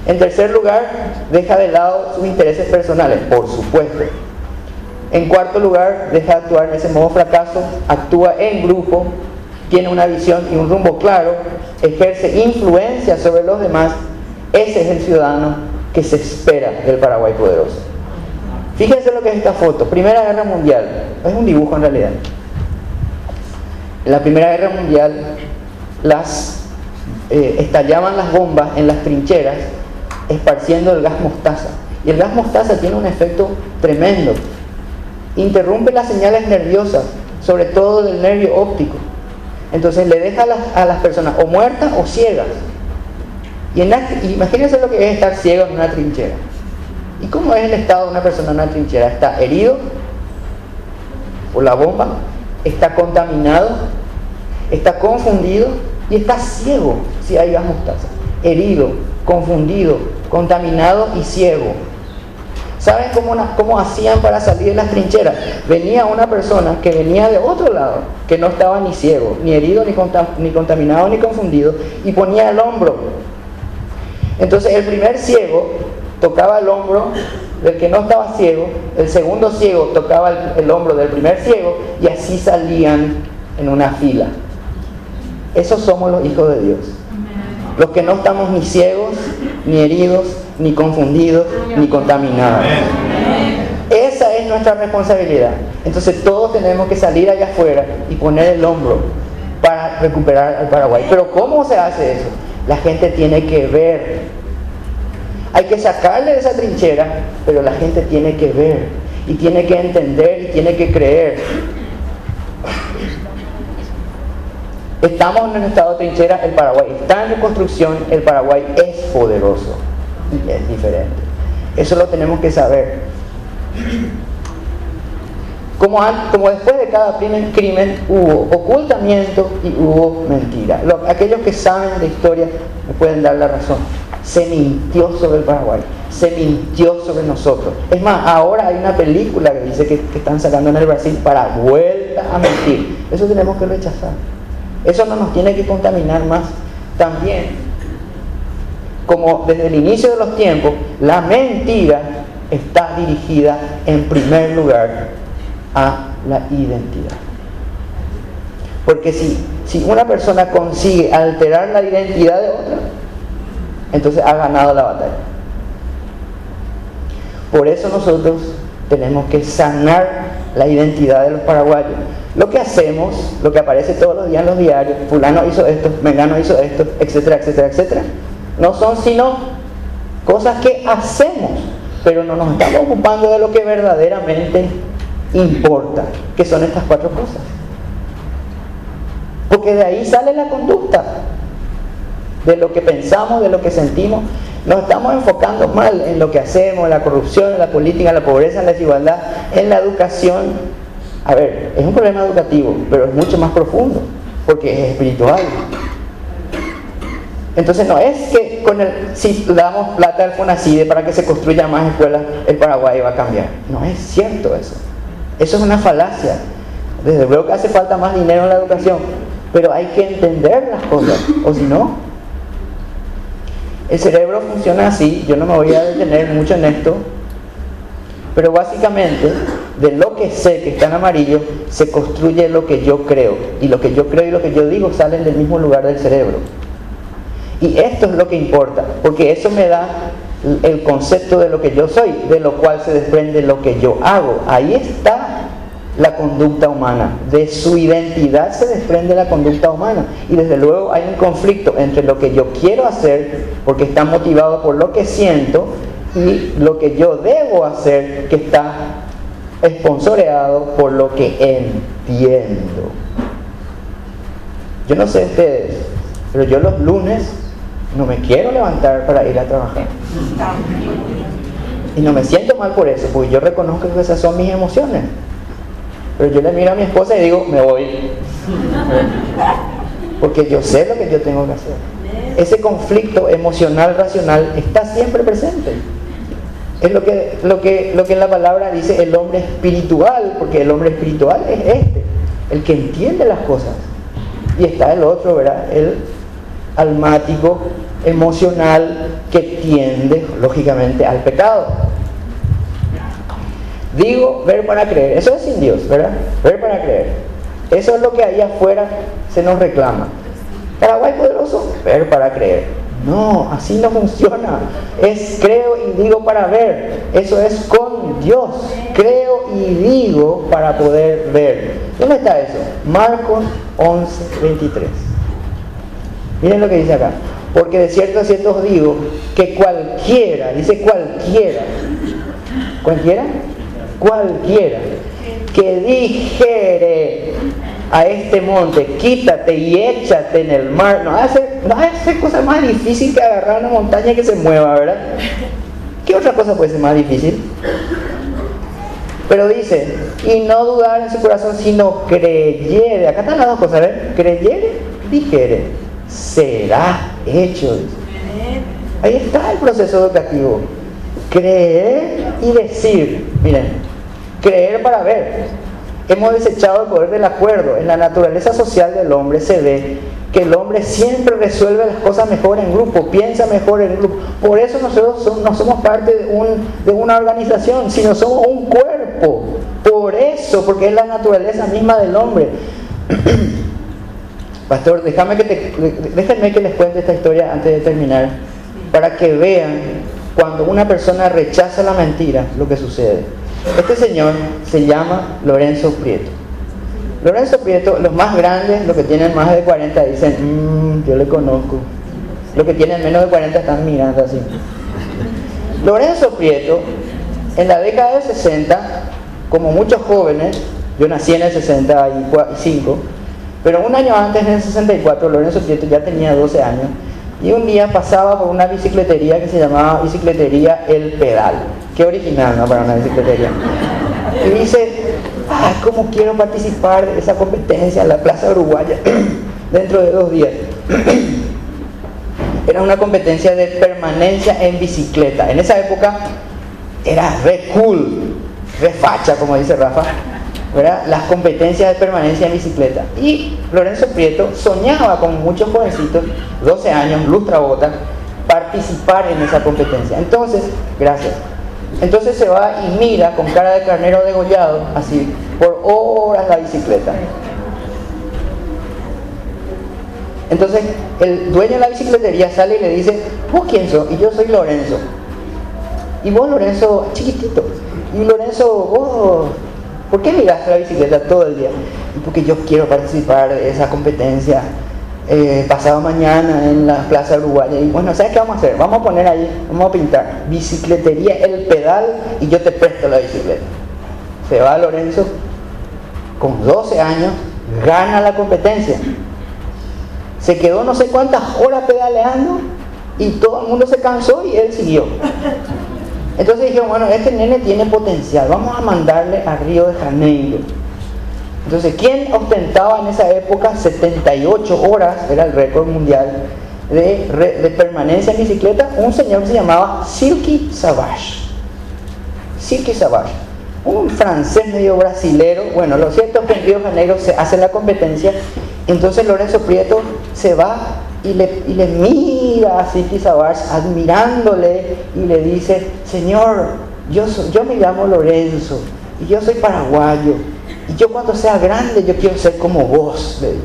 En tercer lugar, deja de lado sus intereses personales, por supuesto. En cuarto lugar, deja de actuar en ese modo fracaso, actúa en grupo, tiene una visión y un rumbo claro, ejerce influencia sobre los demás. Ese es el ciudadano que se espera del Paraguay poderoso. Fíjense lo que es esta foto. Primera Guerra Mundial. Es un dibujo en realidad. En la Primera Guerra Mundial estallaban las bombas en las trincheras esparciendo el gas mostaza. Y el gas mostaza tiene un efecto tremendo. Interrumpe las señales nerviosas, sobre todo del nervio óptico. Entonces le deja a las personas o muertas o ciegas. Y imagínense lo que es estar ciego en una trinchera. ¿Y cómo es el estado de una persona en una trinchera? Está herido por la bomba, está contaminado, está confundido y está ciego si hay gas mostaza. Herido, confundido, contaminado y ciego. ¿Saben cómo hacían para salir de las trincheras? Venía una persona que venía de otro lado, que no estaba ni ciego, ni herido, ni contaminado, ni confundido, y ponía el hombro. Entonces el primer ciego tocaba el hombro del que no estaba ciego, el segundo ciego tocaba el hombro del primer ciego, y así salían en una fila. Esos somos los hijos de Dios. Los que no estamos ni ciegos, ni heridos, ni confundidos, ni contaminados. Esa es nuestra responsabilidad. Entonces todos tenemos que salir allá afuera y poner el hombro para recuperar al Paraguay. Pero ¿cómo se hace eso? La gente tiene que ver. Hay que sacarle de esa trinchera, pero la gente tiene que ver, y tiene que entender, y tiene que creer. Estamos en un estado de trinchera, el Paraguay está en reconstrucción, el Paraguay es poderoso y es diferente. Eso lo tenemos que saber. Como después de cada crimen hubo ocultamiento y hubo mentira. Aquellos que saben de historia me pueden dar la razón. Se mintió sobre el Paraguay, se mintió sobre nosotros. Es más, ahora hay una película que dice que están sacando en el Brasil para vuelta a mentir. Eso tenemos que rechazar. Eso no nos tiene que contaminar más. También, como desde el inicio de los tiempos, la mentira está dirigida en primer lugar a la identidad. Porque si una persona consigue alterar la identidad de otra, entonces ha ganado la batalla. Por eso nosotros Tenemos que sanar la identidad de los paraguayos. Lo que hacemos, lo que aparece todos los días en los diarios, fulano hizo esto, mengano hizo esto, etcétera, etcétera, etcétera, no son sino cosas que hacemos, pero no nos estamos ocupando de lo que verdaderamente importa, que son estas 4 cosas. Porque de ahí sale la conducta, de lo que pensamos, de lo que sentimos. Nos estamos enfocando mal en lo que hacemos, en la corrupción, en la política, en la pobreza, en la desigualdad, en la educación. A ver, es un problema educativo, pero es mucho más profundo, porque es espiritual. Entonces no es que si damos plata al FONACIDE para que se construyan más escuelas, el Paraguay va a cambiar. No es cierto eso. Eso es una falacia. Desde luego que hace falta más dinero en la educación, pero hay que entender las cosas, o si no, el cerebro funciona así. Yo no me voy a detener mucho en esto, pero básicamente de lo que sé que está en amarillo se construye lo que yo creo, y lo que yo creo y lo que yo digo salen del mismo lugar del cerebro. Y esto es lo que importa, porque eso me da el concepto de lo que yo soy, de lo cual se desprende lo que yo hago. Ahí está la conducta humana, de su identidad se desprende la conducta humana, y desde luego hay un conflicto entre lo que yo quiero hacer, porque está motivado por lo que siento, y lo que yo debo hacer, que está esponsoreado por lo que entiendo. Yo no sé ustedes, pero yo los lunes no me quiero levantar para ir a trabajar. Y no me siento mal por eso, porque yo reconozco que esas son mis emociones. Pero yo le miro a mi esposa y digo, me voy. Porque yo sé lo que yo tengo que hacer. Ese conflicto emocional, racional, está siempre presente. Es lo que en la palabra dice el hombre espiritual, porque el hombre espiritual es el que entiende las cosas. Y está el otro, ¿verdad? El almático, emocional, que tiende, lógicamente, al pecado. Digo, ver para creer. Eso es sin Dios, ¿verdad? Ver para creer. Eso es lo que ahí afuera se nos reclama. Paraguay poderoso, ver para creer. No, así no funciona. Es creo y digo para ver. Eso es con Dios. Creo y digo para poder ver. ¿Dónde está eso? Marcos 11:23. Miren lo que dice acá. Porque de cierto os digo que cualquiera, dice cualquiera, cualquiera que dijere a este monte, quítate y échate en el mar, no va a ser cosa más difícil que agarrar una montaña que se mueva, ¿verdad? ¿Qué otra cosa puede ser más difícil? Pero dice, y no dudar en su corazón, sino creyere. Acá están las dos cosas, ¿ven? Creyere, dijere, será hecho. Ahí está el proceso educativo. Creer y decir. Miren, creer para ver. Hemos desechado el poder del acuerdo. En la naturaleza social del hombre se ve que el hombre siempre resuelve las cosas mejor en grupo, piensa mejor en grupo. Por eso nosotros no somos parte de una organización, sino somos un cuerpo. Por eso, porque es la naturaleza misma del hombre. Pastor, déjenme que les cuente esta historia antes de terminar, para que vean cuando una persona rechaza la mentira, lo que sucede. Este señor se llama Lorenzo Prieto. Lorenzo Prieto, los más grandes, los que tienen más de 40, dicen, yo le conozco. Los que tienen menos de 40 están mirando así. Lorenzo Prieto, en la década de 60, como muchos jóvenes, yo nací en el 65, pero un año antes, en el 64, Lorenzo Prieto ya tenía 12 años, y un día pasaba por una bicicletería que se llamaba Bicicletería El Pedal. Qué original, ¿no? Para una bicicletería. Y dice, ¿cómo quiero participar de esa competencia en la Plaza Uruguaya dentro de 2 días? Era una competencia de permanencia en bicicleta. En esa época era re cool, re facha, como dice Rafa, ¿verdad? Las competencias de permanencia en bicicleta. Y Lorenzo Prieto soñaba, como muchos jovencitos, 12 años, lustrabota, participar en esa competencia. Entonces, gracias. Entonces se va y mira con cara de carnero degollado, así, por horas la bicicleta. Entonces el dueño de la bicicletería sale y le dice, ¿vos quién sos? Y yo soy Lorenzo. Y vos, Lorenzo, chiquitito. Y Lorenzo, vos, ¿por qué miraste la bicicleta todo el día? Porque yo quiero participar de esa competencia pasado mañana en la Plaza Uruguaya. Y bueno, ¿sabes qué vamos a hacer? Vamos a poner ahí, vamos a pintar bicicletería El Pedal y yo te presto la bicicleta. Se va Lorenzo, con 12 años, gana la competencia. Se quedó no sé cuántas horas pedaleando y todo el mundo se cansó y él siguió. Entonces dijeron, bueno, este nene tiene potencial, vamos a mandarle a Río de Janeiro. Entonces, ¿quién ostentaba en esa época 78 horas, era el récord mundial de permanencia en bicicleta? Un señor que se llamaba Silky Savage. Silky Savage, un francés medio brasilero. Bueno, lo cierto es que en Río de Janeiro se hace la competencia. Entonces Lorenzo Prieto se va y le mira a Silky Savage admirándole y le dice, señor, yo me llamo Lorenzo y yo soy paraguayo y yo cuando sea grande yo quiero ser como vos, le dijo.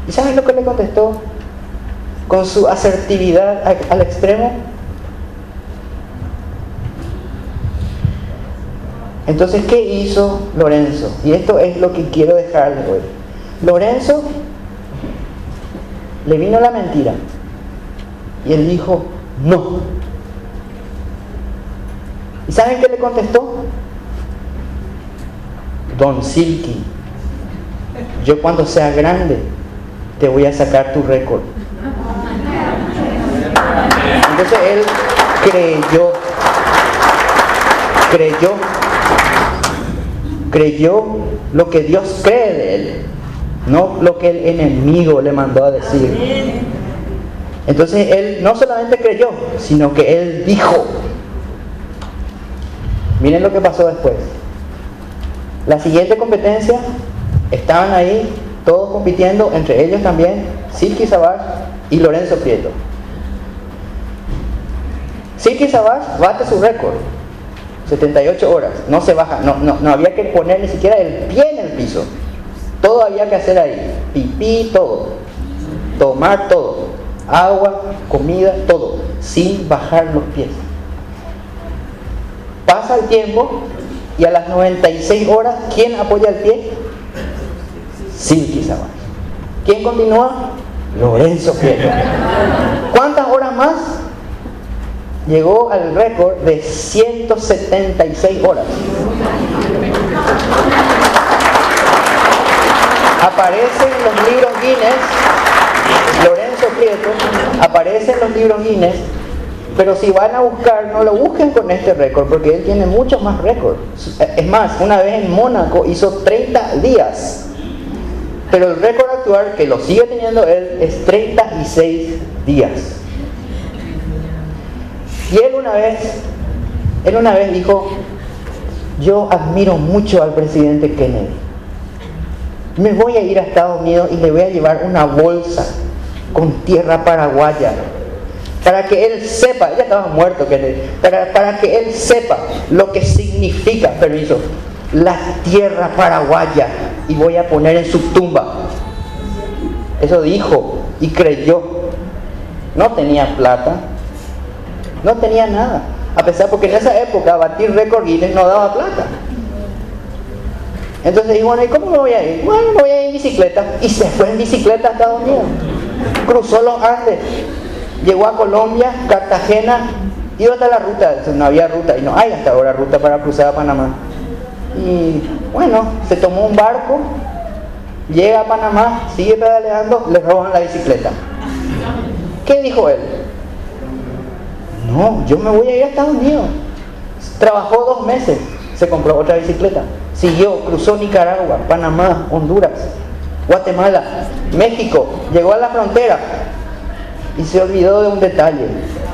¿Y saben lo que le contestó? Con su asertividad al extremo. Entonces, ¿qué hizo Lorenzo? Y esto es lo que quiero dejarles hoy. Lorenzo le vino la mentira y él dijo no. ¿Y saben qué le contestó? Don Silky, yo cuando sea grande te voy a sacar tu récord. Entonces él creyó lo que Dios cree de él, no lo que el enemigo le mandó a decir. Entonces él no solamente creyó, sino que él dijo. Miren lo que pasó después. La siguiente competencia, estaban ahí todos compitiendo, entre ellos también Silky Savage y Lorenzo Prieto. Silky Savage bate su récord, 78 horas, no se baja, no había que poner ni siquiera el pie en el piso. Todo había que hacer ahí, pipí, todo, tomar todo, agua, comida, todo, sin bajar los pies. Pasa el tiempo y a las 96 horas, ¿quién apoya el pie? Silky Savage. ¿Quién continúa? Lorenzo Prieto. ¿Cuántas horas más? Llegó al récord de 176 horas. Aparece en los libros Guinness, Lorenzo Prieto aparece en los libros Guinness, pero si van a buscar, no lo busquen con este récord, porque él tiene muchos más récords. Es más, una vez en Mónaco hizo 30 días, pero el récord actual, que lo sigue teniendo él, es 36 días. Y él una vez dijo, yo admiro mucho al presidente Kennedy. Me voy a ir a Estados Unidos y le voy a llevar una bolsa con tierra paraguaya para que él sepa, ya estaba muerto Kennedy, para que él sepa lo que significa, permiso, la tierra paraguaya, y voy a poner en su tumba. Eso dijo y creyó. No tenía plata, no tenía nada, a pesar porque en esa época batir récord Guinness no daba plata. Entonces dijo, bueno, ¿y cómo me voy a ir? Bueno, me voy a ir en bicicleta. Y se fue en bicicleta a Estados Unidos. Cruzó los Andes. Llegó a Colombia, Cartagena, iba hasta la ruta. Entonces, no había ruta, y no hay hasta ahora ruta para cruzar a Panamá. Y bueno, se tomó un barco, llega a Panamá, sigue pedaleando, le roban la bicicleta. ¿Qué dijo él? No, yo me voy a ir a Estados Unidos. Trabajó 2 meses, se compró otra bicicleta. Siguió, cruzó Nicaragua, Panamá, Honduras, Guatemala, México, llegó a la frontera y se olvidó de un detalle: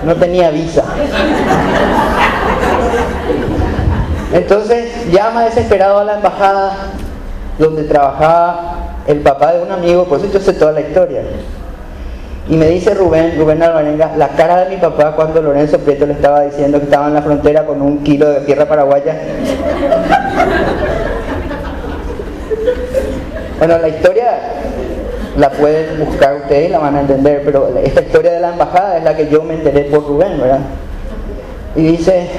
no tenía visa. Entonces llama desesperado a la embajada donde trabajaba el papá de un amigo, por eso yo sé toda la historia. Y me dice Rubén Alvarenga, la cara de mi papá cuando Lorenzo Prieto le estaba diciendo que estaba en la frontera con 1 kilo de tierra paraguaya. Bueno, la historia la pueden buscar ustedes y la van a entender, pero esta historia de la embajada es la que yo me enteré por Rubén, ¿verdad? Y dice,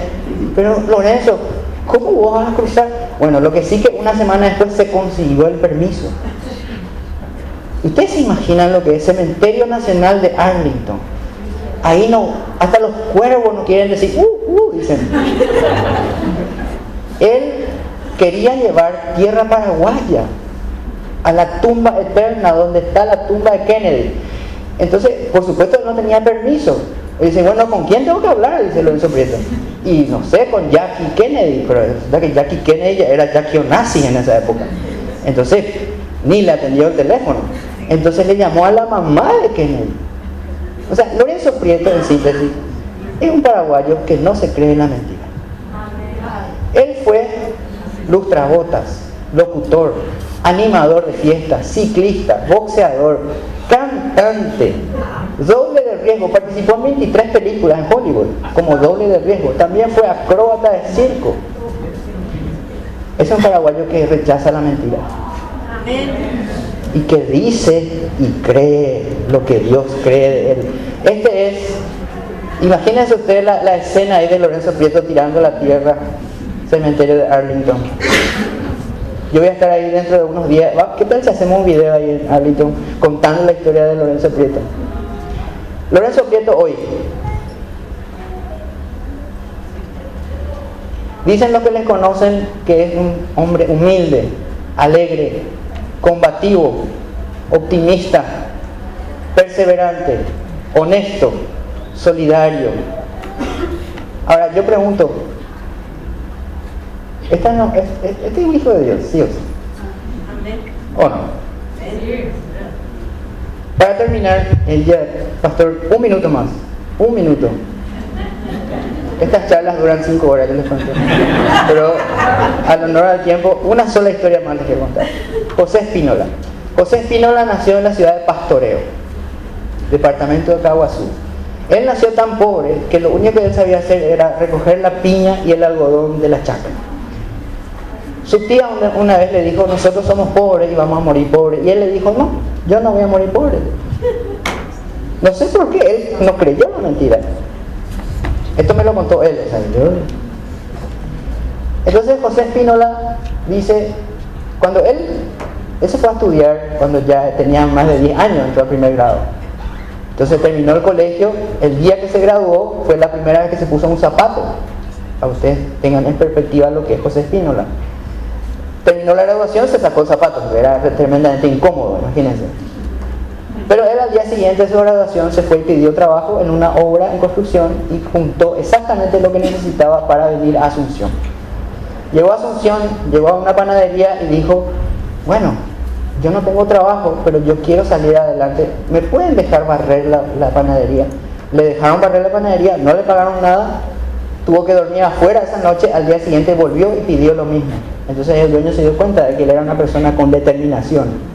pero Lorenzo, ¿Cómo vos vas a cruzar? Bueno, lo que sí que una semana después se consiguió el permiso. ¿Ustedes se imaginan lo que es Cementerio Nacional de Arlington? Ahí no, hasta los cuervos no quieren decir, dicen. Él quería llevar tierra paraguaya a la tumba eterna, donde está la tumba de Kennedy. Entonces, por supuesto, no tenía permiso. Y dice, bueno, ¿con quién tengo que hablar? Dice Lorenzo Prieto. Y no sé, con Jackie Kennedy, pero resulta que Jackie Kennedy ya era Jackie Onassis en esa época. Entonces, ni le atendió el teléfono. Entonces le llamó a la mamá de Kennedy. O sea, Lorenzo Prieto, en síntesis, es un paraguayo que no se cree en la mentira. Él fue lustrabotas, locutor, animador de fiestas, ciclista, boxeador, cantante, doble de riesgo. Participó en 23 películas en Hollywood como doble de riesgo. También fue acróbata de circo. Es un paraguayo que rechaza la mentira. Y que dice y cree lo que Dios cree de él. Este es, imagínense ustedes la escena ahí de Lorenzo Prieto tirando la tierra, cementerio de Arlington. Yo voy a estar ahí dentro de unos días. ¿Qué tal si hacemos un video ahí en Arlington contando la historia de Lorenzo Prieto? Lorenzo Prieto hoy. Dicen los que les conocen que es un hombre humilde, alegre, combativo, optimista, perseverante, honesto, solidario. Ahora yo pregunto, ¿este es un hijo de Dios, sí o sí? ¿O no? Para terminar, pastor, un minuto más. Un minuto. Estas charlas duran 5 horas, yo les cuento. Pero al honor al tiempo, una sola historia más les quiero contar. José Espínola. José Espínola nació en la ciudad de Pastoreo, departamento de Caguazú. Él nació tan pobre que lo único que él sabía hacer era recoger la piña y el algodón de la chacra. Su tía una vez le dijo, nosotros somos pobres y vamos a morir pobres. Y él le dijo, no, yo no voy a morir pobre. No sé por qué, él no creyó la mentira. Esto me lo contó él, ¿sabes? Entonces José Espínola dice, cuando él se fue a estudiar, cuando ya tenía más de 10 años, entró a primer grado. Entonces terminó el colegio, el día que se graduó fue la primera vez que se puso un zapato. A ustedes tengan en perspectiva lo que es José Espínola. Terminó la graduación, se sacó el zapato, porque era tremendamente incómodo, imagínense. Pero él al día siguiente de su graduación se fue y pidió trabajo en una obra en construcción y juntó exactamente lo que necesitaba para venir a Asunción. Llegó a Asunción, llegó a una panadería y dijo, bueno, yo no tengo trabajo, pero yo quiero salir adelante, ¿me pueden dejar barrer la panadería? Le dejaron barrer la panadería, no le pagaron nada, tuvo que dormir afuera esa noche, al día siguiente volvió y pidió lo mismo. Entonces el dueño se dio cuenta de que él era una persona con determinación.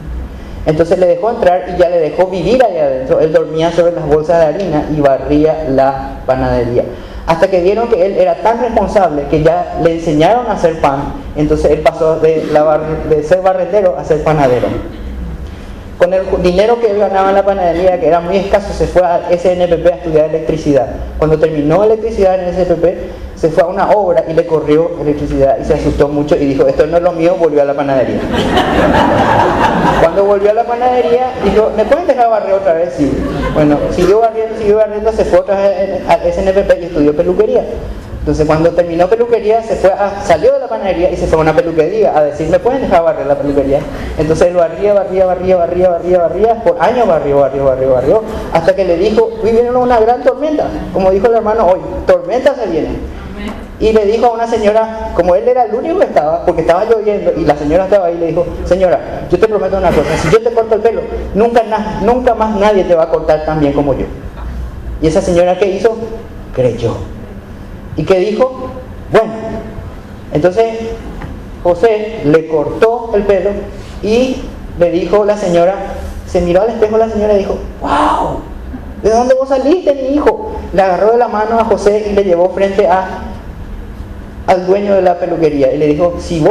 Entonces le dejó entrar y ya le dejó vivir allá adentro. Él dormía sobre las bolsas de harina y barría la panadería. Hasta que vieron que él era tan responsable que ya le enseñaron a hacer pan. Entonces él pasó de ser barrendero a ser panadero. Con el dinero que él ganaba en la panadería, que era muy escaso, se fue a SNPP a estudiar electricidad. Cuando terminó electricidad en SNPP, se fue a una obra y le corrió electricidad y se asustó mucho y dijo, esto no es lo mío, volvió a la panadería. Cuando volvió a la panadería, dijo, ¿me pueden dejar barrer otra vez? Sí. Bueno, siguió barriendo, se fue otra vez al SNPP y estudió peluquería. Entonces cuando terminó peluquería salió de la panadería y se fue a una peluquería a decir, ¿me pueden dejar barrer la peluquería? Entonces él barría, por años barrió, hasta que le dijo, hoy viene una gran tormenta, como dijo el hermano hoy, tormenta se viene. Y le dijo a una señora, como él era el único que estaba, porque estaba lloviendo y la señora estaba ahí, le dijo, señora, yo te prometo una cosa, si yo te corto el pelo, nunca más nadie te va a cortar tan bien como yo. Y esa señora, ¿qué hizo? Creyó. ¿Y qué dijo? Bueno, entonces José le cortó el pelo y le dijo la señora, se miró al espejo la señora y dijo, ¡wow! ¿De dónde vos saliste, mi hijo? Le agarró de la mano a José y le llevó frente al dueño de la peluquería y le dijo, si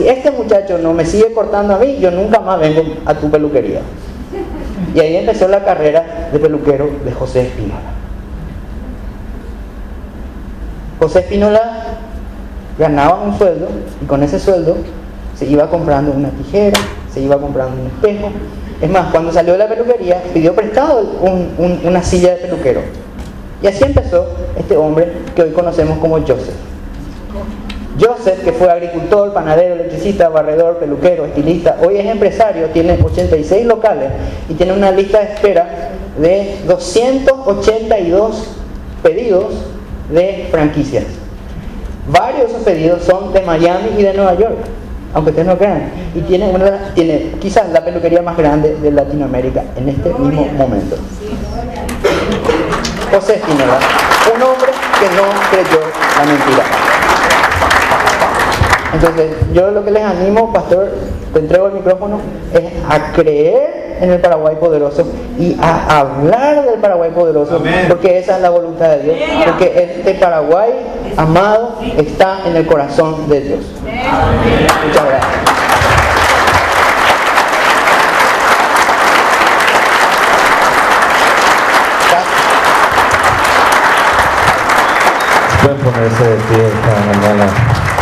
este muchacho no me sigue cortando a mí, yo nunca más vengo a tu peluquería. Y ahí empezó la carrera de peluquero de José Espínola. José Espínola ganaba un sueldo y con ese sueldo se iba comprando una tijera, se iba comprando un espejo. Es más, cuando salió de la peluquería pidió prestado una silla de peluquero. Y así empezó este hombre que hoy conocemos como Joseph. Joseph, que fue agricultor, panadero, electricista, barredor, peluquero, estilista, hoy es empresario, tiene 86 locales y tiene una lista de espera de 282 pedidos de franquicias. Varios de esos pedidos son de Miami y de Nueva York, aunque ustedes no crean, y tiene quizás la peluquería más grande de Latinoamérica en este mismo momento. José Espínola, un hombre que no creyó la mentira. Entonces, yo lo que les animo, pastor, te entrego el micrófono, es a creer en el Paraguay poderoso y a hablar del Paraguay poderoso. Amén. Porque esa es la voluntad de Dios, porque este Paraguay amado está en el corazón de Dios. Amén. Muchas gracias. Pueden ponerse de pie esta mañana.